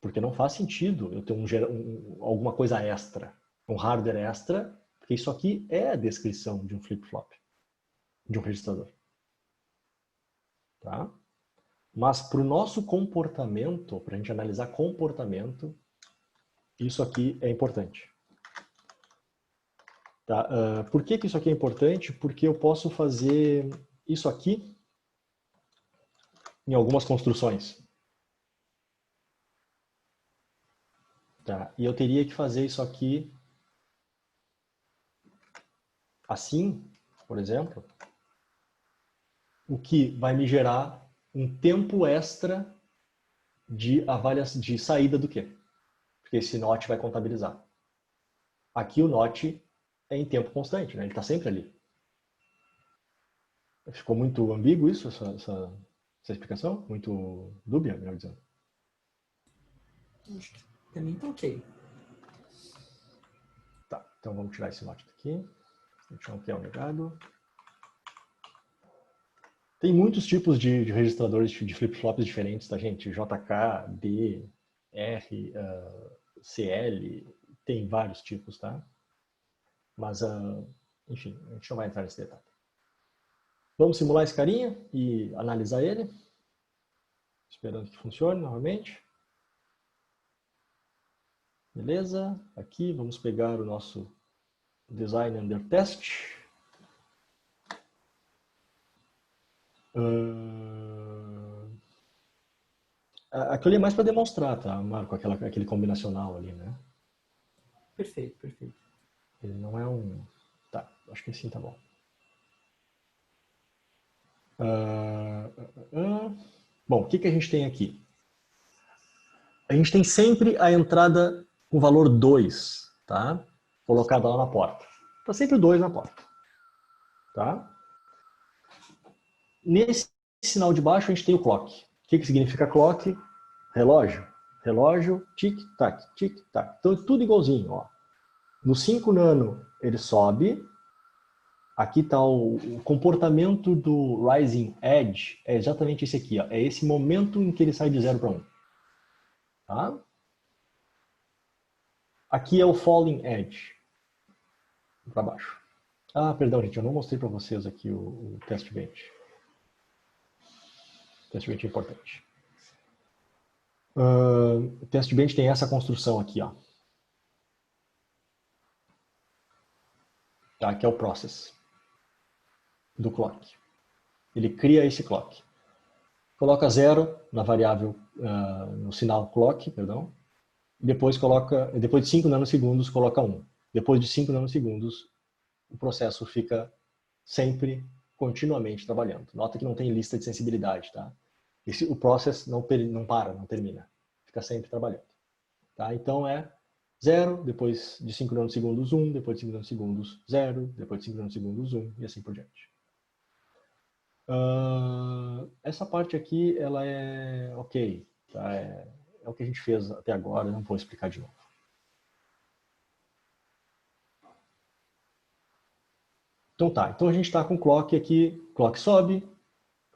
B: Porque não faz sentido eu ter alguma coisa extra, um hardware extra, porque isso aqui é a descrição de um flip-flop, de um registrador. Tá? Mas para o nosso comportamento, para a gente analisar comportamento, isso aqui é importante. Tá? Por que isso aqui é importante? Porque eu posso fazer isso aqui em algumas construções. Tá? E eu teria que fazer isso aqui assim, por exemplo, o que vai me gerar um tempo extra de saída do quê? Porque esse NOT vai contabilizar. Aqui o NOT é em tempo constante, né? Ele está sempre ali. Ficou muito ambíguo isso, essa explicação? Muito dúbia, melhor dizendo.
A: Acho que também tá ok.
B: Tá, então vamos tirar esse NOT daqui. Deixar aqui o legado. Tem muitos tipos de registradores de flip-flops diferentes, tá, gente? JK, B, R, CL, tem vários tipos, tá? Mas, enfim, a gente não vai entrar nesse detalhe. Vamos simular esse carinha e analisar ele. Esperando que funcione novamente. Beleza? Aqui vamos pegar o nosso design under test. Aquilo é mais para demonstrar, tá, Marco? Aquele combinacional ali, né?
A: Perfeito, perfeito.
B: Ele não é um... Tá, acho que assim tá bom. Bom, o que a gente tem aqui? A gente tem sempre a entrada com valor 2, tá? Colocada lá na porta. Tá sempre o 2 na porta. Tá? Nesse sinal de baixo a gente tem o clock. O que significa clock? Relógio. Relógio, tic-tac, tic-tac. Então tudo igualzinho. Ó. No 5 nano ele sobe. Aqui está o comportamento do Rising Edge. É exatamente esse aqui. Ó. É esse momento em que ele sai de 0 para 1. Tá? Aqui é o Falling Edge. Para baixo. Ah, perdão, gente. Eu não mostrei para vocês aqui o test bench. O test bench é importante. O test bench tem essa construção aqui, ó. Tá? Que é o process do clock. Ele cria esse clock. Coloca 0 na variável, no sinal clock, perdão. Depois de 5 nanosegundos, coloca 1. Depois de 5 nanosegundos, o processo fica sempre, continuamente trabalhando. Nota que não tem lista de sensibilidade, tá? O process não para, não termina. Fica sempre trabalhando. Tá? Então é 0, depois de 5 nanosegundos 1, depois de 5 nanosegundos 0, depois de 5 nanosegundos 1 e assim por diante. Essa parte aqui, ela é ok. Tá? É o que a gente fez até agora, não vou explicar de novo. Então tá, então a gente está com clock aqui, clock sobe,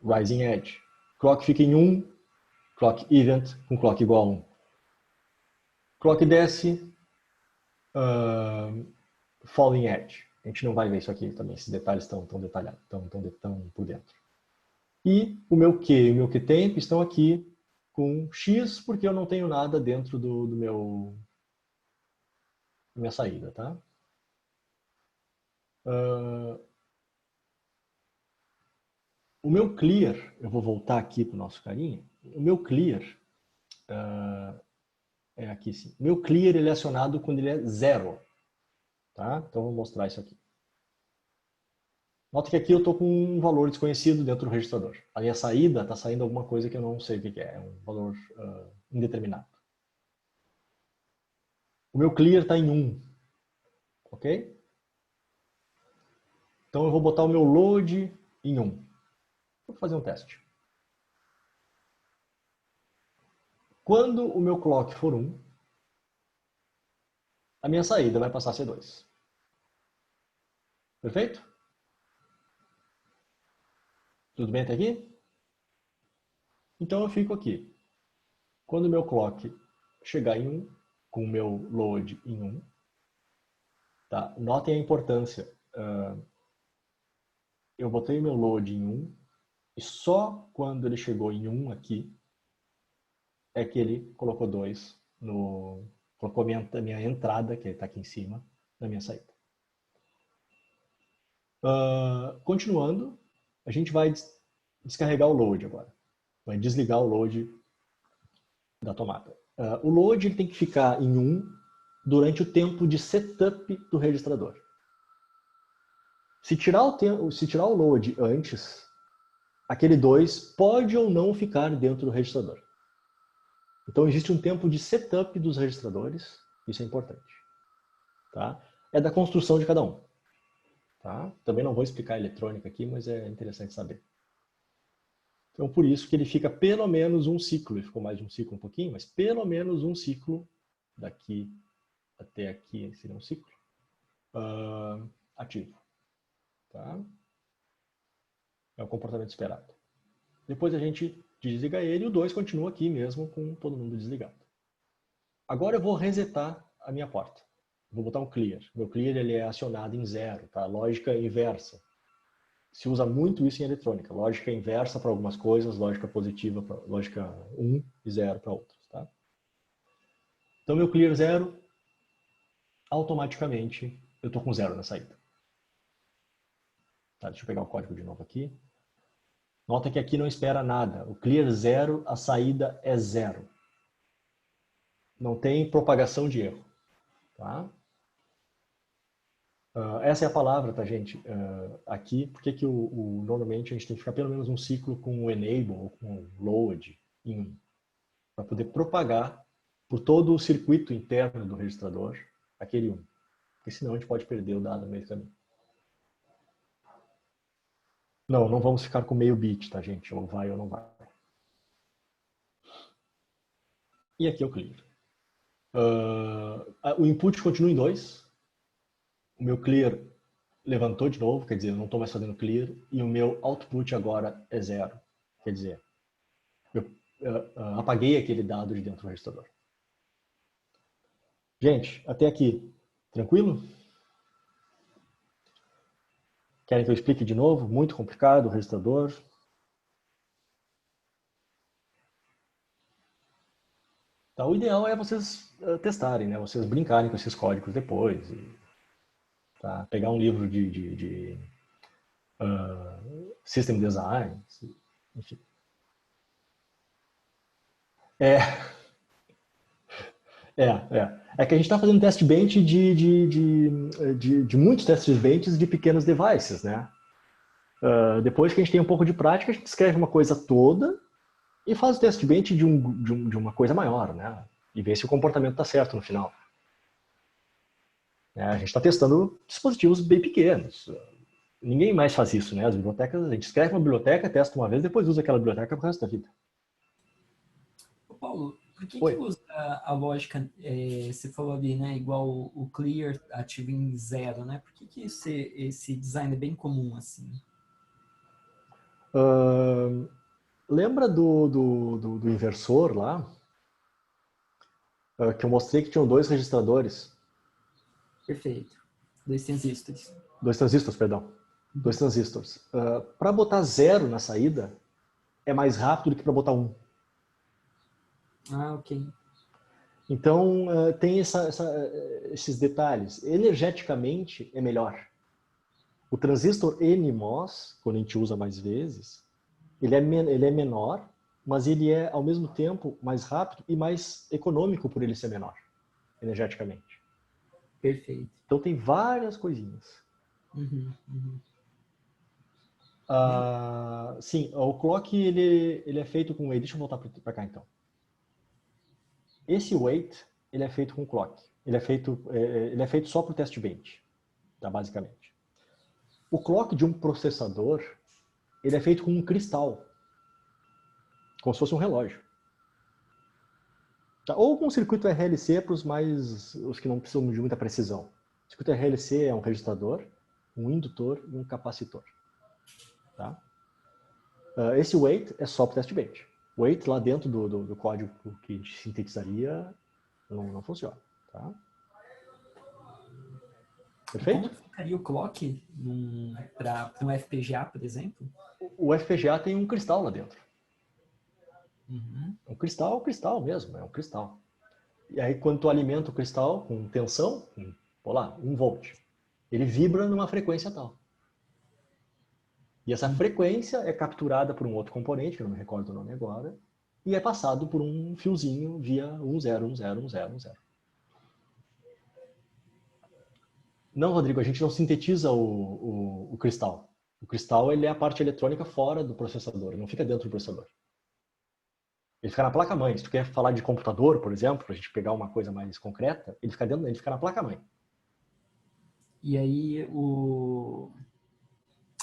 B: rising edge. Clock fica em 1, clock event com clock igual a 1. Clock desce, falling edge. A gente não vai ver isso aqui também, esses detalhes estão tão detalhados, tão por dentro. E o meu Q e o meu Qtemp estão aqui com X, porque eu não tenho nada dentro da minha saída, tá? O meu clear, eu vou voltar aqui para o nosso carinha. O meu clear é aqui sim. O meu clear ele é acionado quando ele é 0. Tá? Então eu vou mostrar isso aqui. Nota que aqui eu estou com um valor desconhecido dentro do registrador. A minha saída está saindo alguma coisa que eu não sei o que é. É um valor indeterminado. O meu clear está em 1. Ok? Então eu vou botar o meu load em 1. Vou fazer um teste. Quando o meu clock for 1, a minha saída vai passar a ser 2. Perfeito? Tudo bem até aqui? Então eu fico aqui. Quando o meu clock chegar em 1, com o meu load em 1, tá? Notem a importância. Eu botei meu load em 1 e só quando ele chegou em 1 aqui é que ele colocou 2 no... colocou minha entrada, que está aqui em cima, na minha saída. Continuando, a gente vai descarregar o load agora. Vai desligar o load da tomada. O load ele tem que ficar em 1 durante o tempo de setup do registrador. Se tirar o load antes, aquele 2 pode ou não ficar dentro do registrador. Então existe um tempo de setup dos registradores, isso é importante. Tá? É da construção de cada um. Tá? Também não vou explicar a eletrônica aqui, mas é interessante saber. Então, por isso que ele fica pelo menos um ciclo. Ele ficou mais de um ciclo um pouquinho, mas pelo menos um ciclo daqui até aqui, seria um ciclo, ativo. Tá? É o comportamento esperado. Depois a gente desliga ele e o 2 continua aqui mesmo com todo mundo desligado. Agora eu vou resetar a minha porta. Vou botar um clear. Meu clear ele é acionado em 0, tá? Lógica inversa. Se usa muito isso em eletrônica. Lógica inversa para algumas coisas, lógica positiva, lógica 1 e 0 para outras. Tá? Então, meu clear 0, automaticamente, eu estou com 0 na saída. Tá, deixa eu pegar o código de novo aqui. Nota que aqui não espera nada. O clear 0, a saída é 0. Não tem propagação de erro. Tá? Essa é a palavra, tá, gente? Aqui, por que normalmente a gente tem que ficar pelo menos um ciclo com o enable ou com o load em 1, para poder propagar por todo o circuito interno do registrador aquele 1. Porque senão a gente pode perder o dado no meio do caminho. Não vamos ficar com meio bit, tá, gente? Ou vai ou não vai. E aqui é o clear. O input continua em 2. O meu clear levantou de novo, quer dizer, eu não estou mais fazendo clear, e o meu output agora é 0. Quer dizer, eu apaguei aquele dado de dentro do registrador. Gente, até aqui, tranquilo? Querem que eu explique de novo? Muito complicado o registrador. Tá, o ideal é vocês testarem, né? Vocês brincarem com esses códigos depois. Tá? Pegar um livro de System Design, enfim. É que a gente está fazendo teste bench de muitos testes bench de pequenos devices, né? Depois que a gente tem um pouco de prática, a gente escreve uma coisa toda e faz o teste bench de uma coisa maior, né? E vê se o comportamento está certo no final. A gente está testando dispositivos bem pequenos. Ninguém mais faz isso, né? As bibliotecas, a gente escreve uma biblioteca, testa uma vez, depois usa aquela biblioteca pro resto da vida.
A: Ô, Paulo, por que
B: Oi.
A: usa a lógica, você falou ali, né, igual o clear ativo em 0, né? Por que esse design é bem comum assim?
B: Lembra do inversor lá? Que eu mostrei que tinham 2 registradores.
A: Perfeito. 2 transistores.
B: 2 transistores, perdão. 2 transistores. Para botar 0 na saída, é mais rápido do que para botar 1.
A: Ah, ok.
B: Então, tem esses detalhes. Energeticamente, é melhor. O transistor NMOS, quando a gente usa mais vezes, ele é menor, mas ele é, ao mesmo tempo, mais rápido e mais econômico por ele ser menor, energeticamente.
A: Perfeito.
B: Então, tem várias coisinhas.
A: Uhum.
B: Sim, o clock ele é feito com wait. Deixa eu voltar para cá, então. Esse wait, ele é feito com clock. Ele é feito só para o test bench, tá, basicamente. O clock de um processador, ele é feito com um cristal, como se fosse um relógio. Tá? Ou com um circuito RLC para os que não precisam de muita precisão. O circuito RLC é um registrador, um indutor e um capacitor. Tá? Esse wait é só para o test bench. Wait lá dentro do código que a gente sintetizaria não funciona. Tá? Perfeito?
A: Como que ficaria o clock para um FPGA, por exemplo?
B: O FPGA tem um cristal lá dentro.
A: Uhum.
B: Um cristal mesmo, é um cristal. E aí quando tu alimenta o cristal com tensão, lá, 1 volt, ele vibra numa frequência tal. E essa frequência é capturada por um outro componente, que eu não me recordo o nome agora, e é passado por um fiozinho via 10101010. Não, Rodrigo, a gente não sintetiza o cristal. O cristal ele é a parte eletrônica fora do processador, ele não fica dentro do processador. Ele fica na placa-mãe. Se tu quer falar de computador, por exemplo, para a gente pegar uma coisa mais concreta, ele fica na placa-mãe.
A: E aí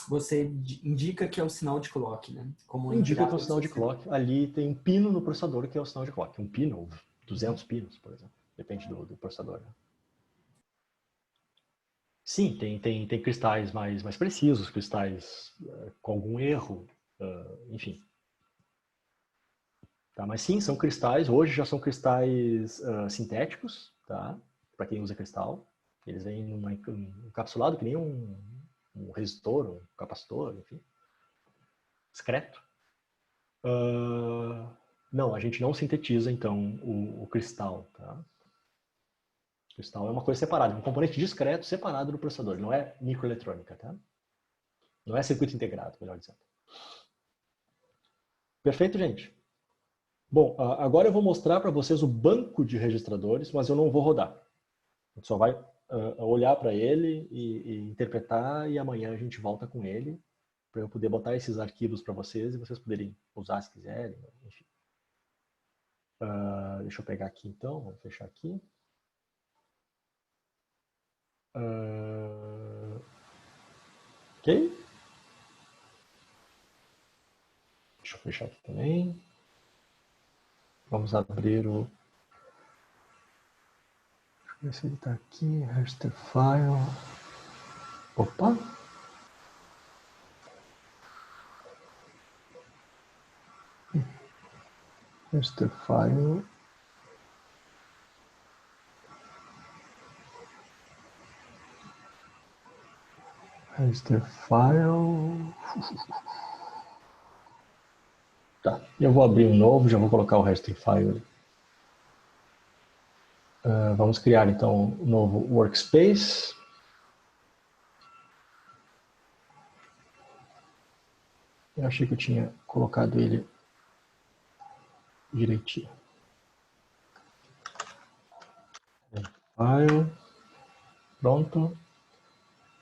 A: você indica que é o sinal de clock, né? Como
B: Indica que é o
A: entrada
B: sinal de clock. Ali tem um pino no processador que é o sinal de clock. Um pino, ou 200 pinos, por exemplo. Depende do processador. Né? Sim, tem cristais mais precisos, cristais com algum erro, enfim. Tá, mas sim, são cristais. Hoje já são cristais sintéticos, tá? Para quem usa cristal. Eles vêm encapsulado que nem um resistor, um capacitor, enfim. Discreto. Não, a gente não sintetiza, então, o cristal. Tá? O cristal é uma coisa separada, um componente discreto separado do processador. Não é microeletrônica, tá? Não é circuito integrado, melhor dizendo. Perfeito, gente? Bom, agora eu vou mostrar para vocês o banco de registradores, mas eu não vou rodar. A gente só vai olhar para ele e interpretar, e amanhã a gente volta com ele para eu poder botar esses arquivos para vocês e vocês poderem usar se quiserem, enfim. Deixa eu pegar aqui então, vamos fechar aqui. Ok? Deixa eu fechar aqui também. Vamos abrir o... Deixa eu ver se ele está aqui. Raster file. Opa! Raster file. Raster file. Tá, eu vou abrir um novo, já vou colocar o raster file. Vamos criar então um novo workspace. Eu achei que eu tinha colocado ele direitinho. File. Pronto.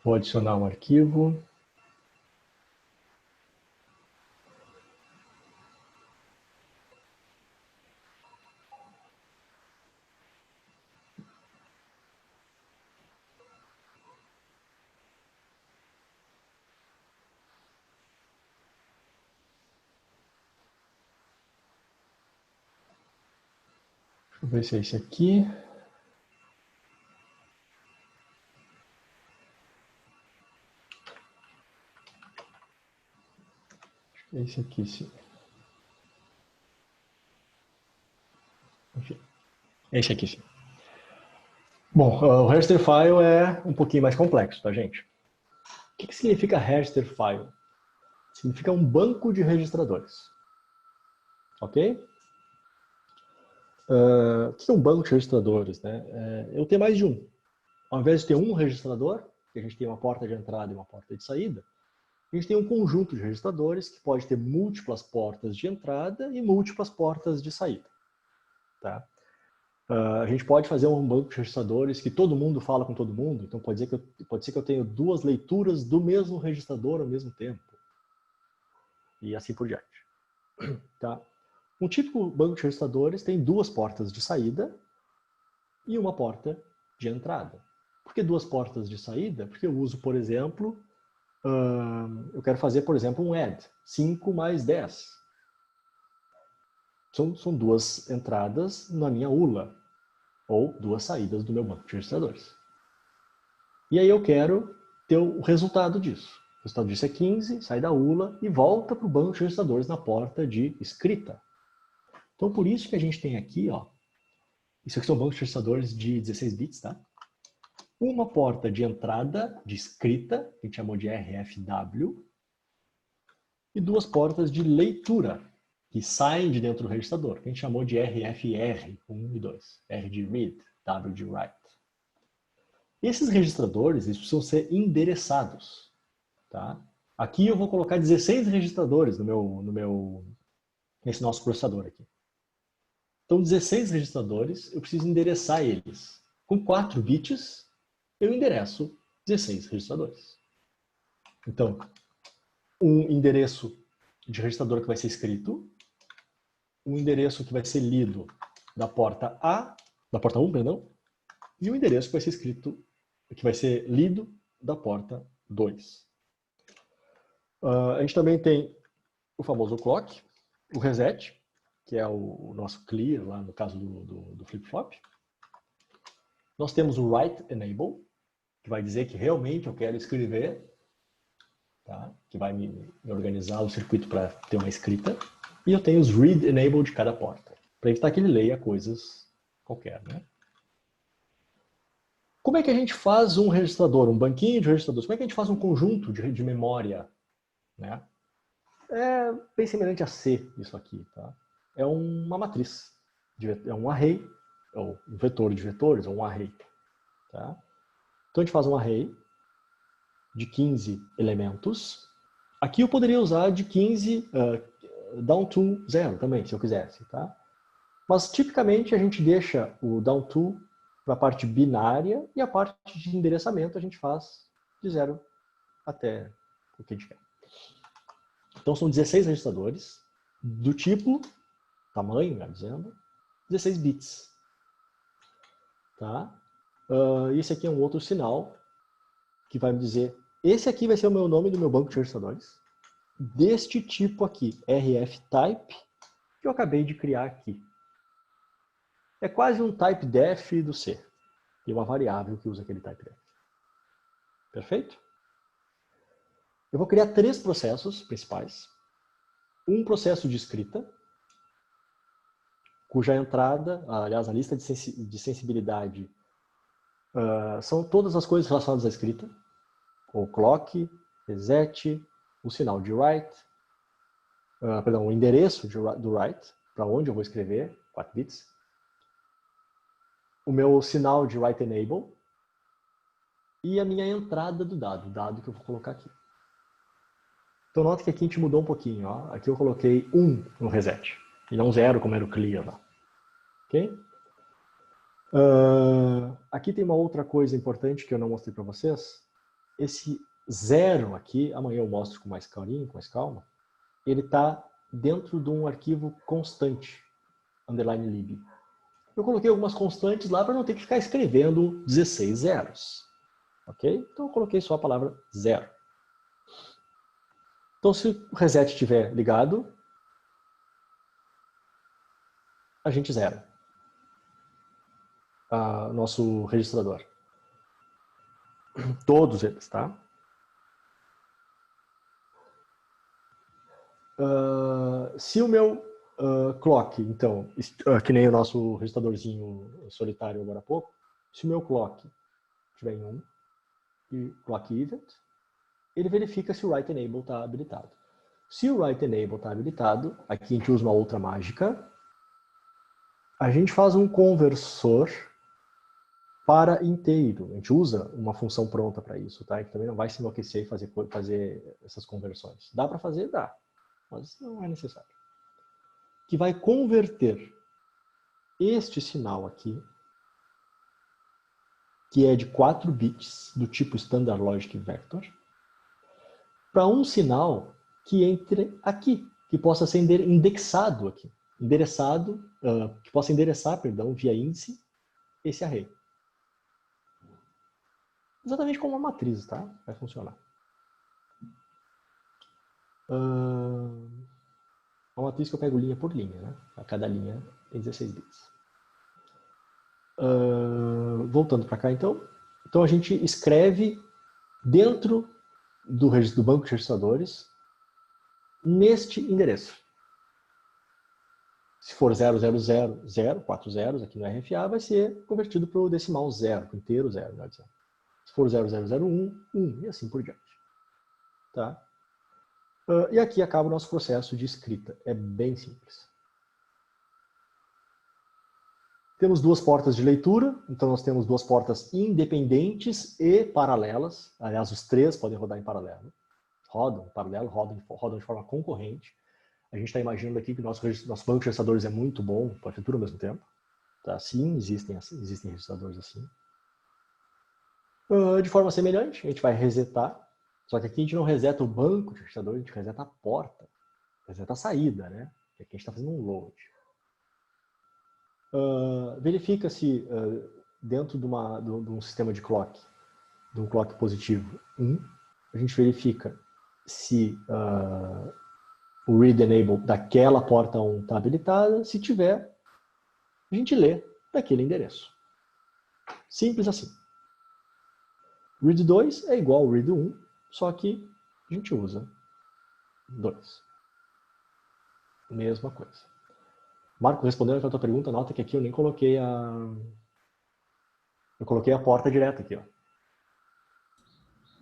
B: Vou adicionar um arquivo. Deixa eu ver se é esse aqui. Esse aqui, sim. Enfim, esse aqui, sim. Bom, o raster file é um pouquinho mais complexo, tá, gente? O que significa raster file? Significa um banco de registradores. Ok? O que é um banco de registradores? Né? Eu tenho mais de um. Ao invés de ter um registrador, que a gente tem uma porta de entrada e uma porta de saída, a gente tem um conjunto de registradores que pode ter múltiplas portas de entrada e múltiplas portas de saída. Tá? A gente pode fazer um banco de registradores que todo mundo fala com todo mundo, então pode ser que eu tenha duas leituras do mesmo registrador ao mesmo tempo. E assim por diante. Tá? Um típico banco de registradores tem duas portas de saída e uma porta de entrada. Por que duas portas de saída? Porque eu uso, por exemplo, eu quero fazer, por exemplo, um add. 5 mais 10. São duas entradas na minha ULA, ou duas saídas do meu banco de registradores. E aí eu quero ter o resultado disso. O resultado disso é 15, sai da ULA e volta para o banco de registradores na porta de escrita. Então, por isso que a gente tem aqui, ó, isso aqui são bancos de registradores de 16 bits, tá? Uma porta de entrada de escrita, que a gente chamou de RFW, e duas portas de leitura, que saem de dentro do registrador, que a gente chamou de RFR, 1 e 2. R de read, W de write. Esses registradores eles precisam ser endereçados. Tá? Aqui eu vou colocar 16 registradores nesse nosso processador aqui. Então, 16 registradores, eu preciso endereçar eles. Com 4 bits, eu endereço 16 registradores. Então, um endereço de registrador que vai ser escrito, um endereço que vai ser lido da porta 1, perdão, e um endereço que vai ser escrito, que vai ser lido da porta 2. A gente também tem o famoso clock, o reset, que é o nosso clear, lá no caso do flip-flop. Nós temos o write enable, que vai dizer que realmente eu quero escrever, tá? Que vai me organizar o circuito para ter uma escrita. E eu tenho os read enable de cada porta, para evitar que ele leia coisas qualquer, né? Como é que a gente faz um registrador, um banquinho de registradores? Como é que a gente faz um conjunto de memória? Né? É bem semelhante a C, isso aqui. Tá? É uma matriz, é um array, ou um vetor de vetores, ou um array. Tá? Então a gente faz um array de 15 elementos. Aqui eu poderia usar de 15 down to 0 também, se eu quisesse. Tá? Mas tipicamente a gente deixa o down to para a parte binária e a parte de endereçamento a gente faz de 0 até o que a gente quer. Então são 16 registradores do tipo, tamanho, melhor dizendo, 16 bits. Tá? Esse aqui é um outro sinal que vai me dizer, esse aqui vai ser o meu nome do meu banco de registradores, deste tipo aqui, rftype, que eu acabei de criar aqui. É quase um typedef do C. E uma variável que usa aquele typedef. Perfeito? Eu vou criar 3 processos principais. Um processo de escrita, cuja entrada, aliás, a lista de sensibilidade são todas as coisas relacionadas à escrita. O clock, reset, o sinal de write, perdão, o endereço do write, para onde eu vou escrever, 4 bits. O meu sinal de write enable e a minha entrada do dado, o dado que eu vou colocar aqui. Então nota que aqui a gente mudou um pouquinho. Ó. Aqui eu coloquei 1 no reset, e não 0 como era o clear lá. Ok? Aqui tem uma outra coisa importante que eu não mostrei para vocês. Esse 0 aqui, amanhã eu mostro com mais carinho, com mais calma, ele está dentro de um arquivo constante, underline lib. Eu coloquei algumas constantes lá para não ter que ficar escrevendo 16 zeros. Ok? Então eu coloquei só a palavra 0. Então se o reset estiver ligado, a gente zera nosso registrador. Todos eles, tá? Se o meu clock, então, que nem o nosso registradorzinho solitário agora há pouco, se o meu clock estiver em 1 e clock event, ele verifica se o write enable está habilitado. Se o write enable está habilitado, aqui a gente usa uma outra mágica, a gente faz um conversor para inteiro. A gente usa uma função pronta para isso, tá? A gente também não vai se enlouquecer e fazer essas conversões. Dá para fazer? Dá. Mas não é necessário. Que vai converter este sinal aqui, que é de 4 bits, do tipo Standard Logic Vector, para um sinal que entre aqui, que possa ser indexado aqui. Que possa endereçar, perdão, via índice, esse array. Exatamente como uma matriz, tá? Vai funcionar. É uma matriz que eu pego linha por linha, né? A cada linha tem 16 bits. Voltando para cá, então. Então a gente escreve dentro do banco de registradores neste endereço. Se for 0000, 4 zeros aqui no RFA, vai ser convertido para o decimal zero, para o inteiro zero. Se for 0001, 1 e assim por diante. Tá? E aqui acaba o nosso processo de escrita. É bem simples. Temos duas portas de leitura, então nós temos duas portas independentes e paralelas. Aliás, os três podem rodar em paralelo. Rodam em paralelo, rodam de forma concorrente. A gente está imaginando aqui que nosso banco de registradores é muito bom, pode ter tudo ao mesmo tempo. Tá? Sim, existem registradores assim. De forma semelhante, a gente vai resetar. Só que aqui a gente não reseta o banco de registradores, a gente reseta a porta. Reseta a saída, né? Aqui a gente está fazendo um load. Verifica se dentro de um sistema de um clock positivo 1, a gente verifica se o read enable daquela porta 1 está habilitada. Se tiver, a gente lê daquele endereço. Simples assim. Read 2 é igual ao read 1, só que a gente usa 2. Mesma coisa. Marco, respondendo a tua pergunta, nota que aqui eu nem coloquei eu coloquei a porta direta aqui, ó.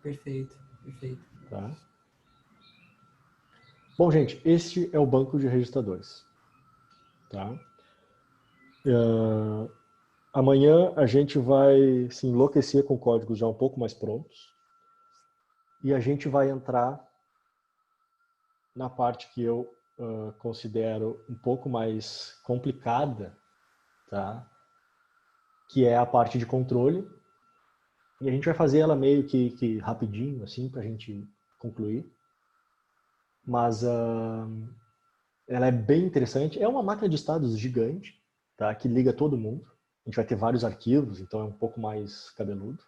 A: Perfeito, perfeito.
B: Tá? Bom, gente, este é o banco de registradores. Tá? Amanhã a gente vai se enlouquecer com códigos já um pouco mais prontos. E a gente vai entrar na parte que eu considero um pouco mais complicada, tá? Que é a parte de controle. E a gente vai fazer ela meio que rapidinho, assim, para a gente concluir. Mas ela é bem interessante. É uma máquina de estados gigante, tá? Que liga todo mundo. A gente vai ter vários arquivos, então é um pouco mais cabeludo.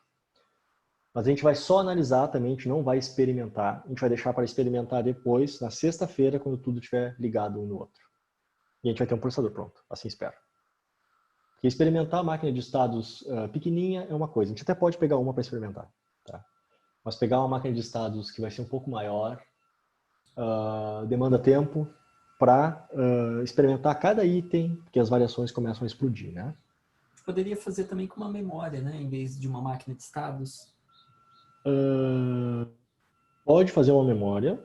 B: Mas a gente vai só analisar também, a gente não vai experimentar. A gente vai deixar para experimentar depois, na sexta-feira, quando tudo estiver ligado um no outro. E a gente vai ter um processador pronto, assim espero. Porque experimentar a máquina de estados pequenininha é uma coisa. A gente até pode pegar uma para experimentar. Tá? Mas pegar uma máquina de estados que vai ser um pouco maior, demanda tempo para experimentar cada item, porque as variações começam a explodir, né?
A: Poderia fazer também com uma memória, né? Em vez de uma máquina de estados.
B: Pode fazer uma memória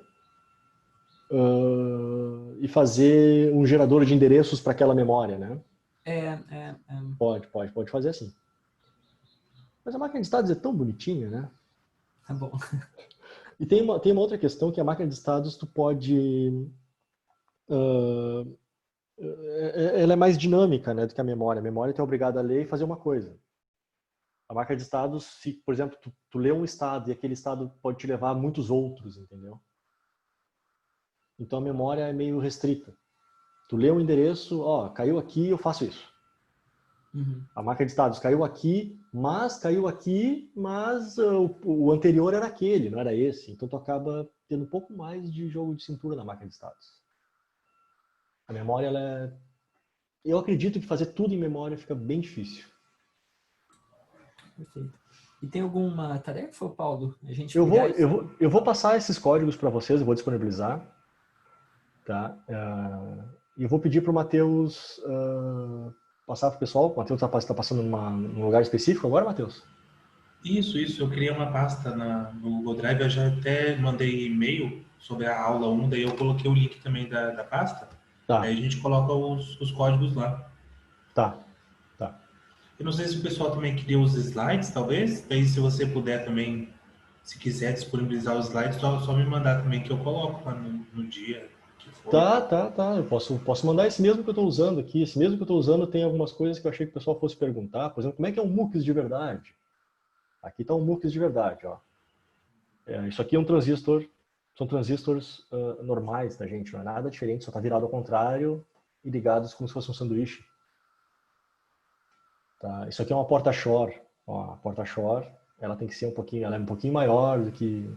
B: e fazer um gerador de endereços para aquela memória, né? Pode fazer assim. Mas a máquina de estados é tão bonitinha, né?
A: Tá bom.
B: E tem uma outra questão, que a máquina de estados tu pode... ela é mais dinâmica, né, do que a memória. A memória tu é obrigado a ler e fazer uma coisa. A máquina de estados, se, por exemplo, tu lê um estado e aquele estado pode te levar a muitos outros, entendeu? Então a memória é meio restrita. Tu lê um endereço, ó, caiu aqui, eu faço isso.
A: Uhum.
B: A máquina de estados caiu aqui, mas o anterior era aquele, não era esse. Então tu acaba tendo um pouco mais de jogo de cintura na máquina de estados. A memória, eu acredito que fazer tudo em memória fica bem difícil.
A: Perfeito. E tem alguma tarefa, Paulo? A gente
B: Eu vou passar esses códigos para vocês, eu vou disponibilizar. Tá? E eu vou pedir para o Matheus passar para o pessoal. O Matheus está passando num lugar específico agora, Matheus?
D: Isso. Eu criei uma pasta no Google Drive, eu já até mandei e-mail sobre a aula 1, daí eu coloquei o link também da pasta.
B: Tá.
D: Aí a gente coloca os códigos lá.
B: Tá.
D: Eu não sei se o pessoal também queria os slides, talvez. Daí se você puder também, se quiser disponibilizar os slides, só me mandar também que eu coloco lá no dia que for.
B: Tá. Eu posso mandar esse mesmo que eu estou usando aqui. Esse mesmo que eu estou usando tem algumas coisas que eu achei que o pessoal fosse perguntar. Por exemplo, como é que é um MUX de verdade? Aqui está um MUX de verdade, ó. Isso aqui é um transistor. São transistores normais da gente, não é nada diferente, só está virado ao contrário e ligados como se fosse um sanduíche. Tá? Isso aqui é uma porta Shor. Ó, a porta Shor, ela tem que ser ela é um pouquinho maior do que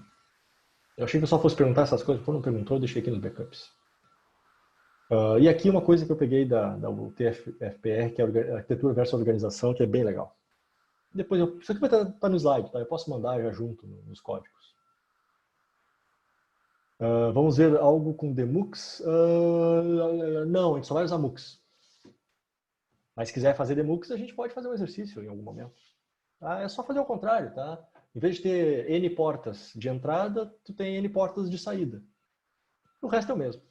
B: Eu achei que eu só fosse perguntar essas coisas, quando não perguntou, eu deixei aqui nos backups. E aqui uma coisa que eu peguei da UTF-FPR, que é a Arquitetura versus Organização, que é bem legal. Depois, isso aqui vai estar no slide, tá? Eu posso mandar já junto nos códigos. Vamos ver algo com Demux? Não, a gente só vai usar Mux. Mas se quiser fazer Demux, a gente pode fazer um exercício em algum momento. É só fazer o contrário, tá? Em vez de ter N portas de entrada, tu tem N portas de saída. O resto é o mesmo.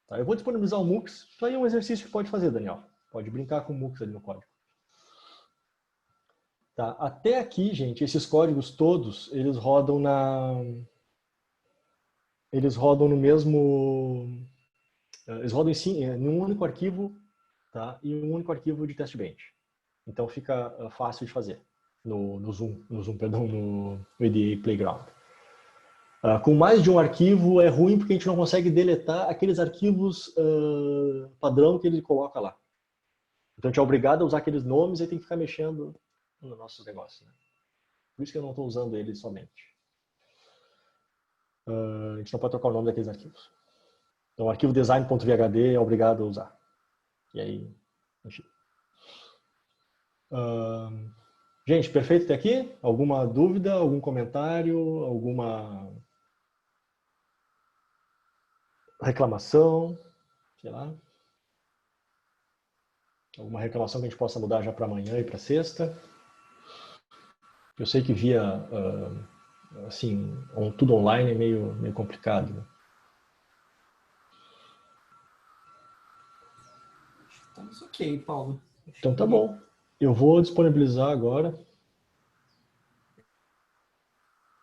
B: Tá? Eu vou disponibilizar o Mux. Isso aí é um exercício que pode fazer, Daniel. Pode brincar com o Mux ali no código. Tá? Até aqui, gente, esses códigos todos, eles rodam no mesmo... Eles rodam em um único arquivo, tá? E um único arquivo de test bench. Então fica fácil de fazer no Zoom, perdão, no EDA Playground. Com mais de um arquivo é ruim porque a gente não consegue deletar aqueles arquivos padrão que ele coloca lá. Então a gente é obrigado a usar aqueles nomes e tem que ficar mexendo nos nossos negócios. Né? Por isso que eu não estou usando eles somente. A gente não pode trocar o nome daqueles arquivos. Então o arquivo design.vhd é obrigado a usar. E aí, enfim. Gente, perfeito até aqui? Alguma dúvida, algum comentário, alguma reclamação? Sei lá. Alguma reclamação que a gente possa mudar já para amanhã e para sexta? Eu sei que via, assim, tudo online é meio complicado. Né?
A: Estamos ok, Paulo.
B: Então tá bom. Eu vou disponibilizar agora.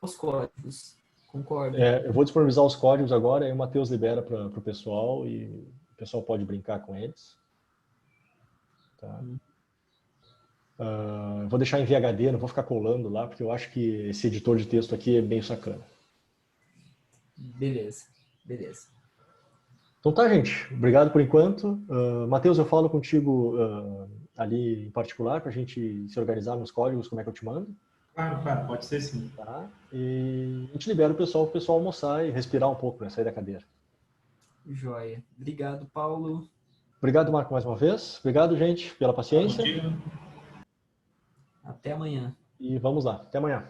A: Os códigos. Concordo.
B: Eu vou disponibilizar os códigos agora e o Matheus libera para o pessoal e o pessoal pode brincar com eles. Tá? Vou deixar em VHD, não vou ficar colando lá, porque eu acho que esse editor de texto aqui é bem sacana.
A: Beleza, beleza.
B: Então tá, gente. Obrigado por enquanto. Matheus, eu falo contigo ali em particular para a gente se organizar nos códigos, como é que eu te mando.
D: Claro, pode ser sim.
B: Tá? E a gente libera o pessoal almoçar e respirar um pouco, né? Sair da cadeira.
A: Joia. Obrigado, Paulo.
B: Obrigado, Marco, mais uma vez. Obrigado, gente, pela paciência.
A: Até amanhã.
B: E vamos lá. Até amanhã.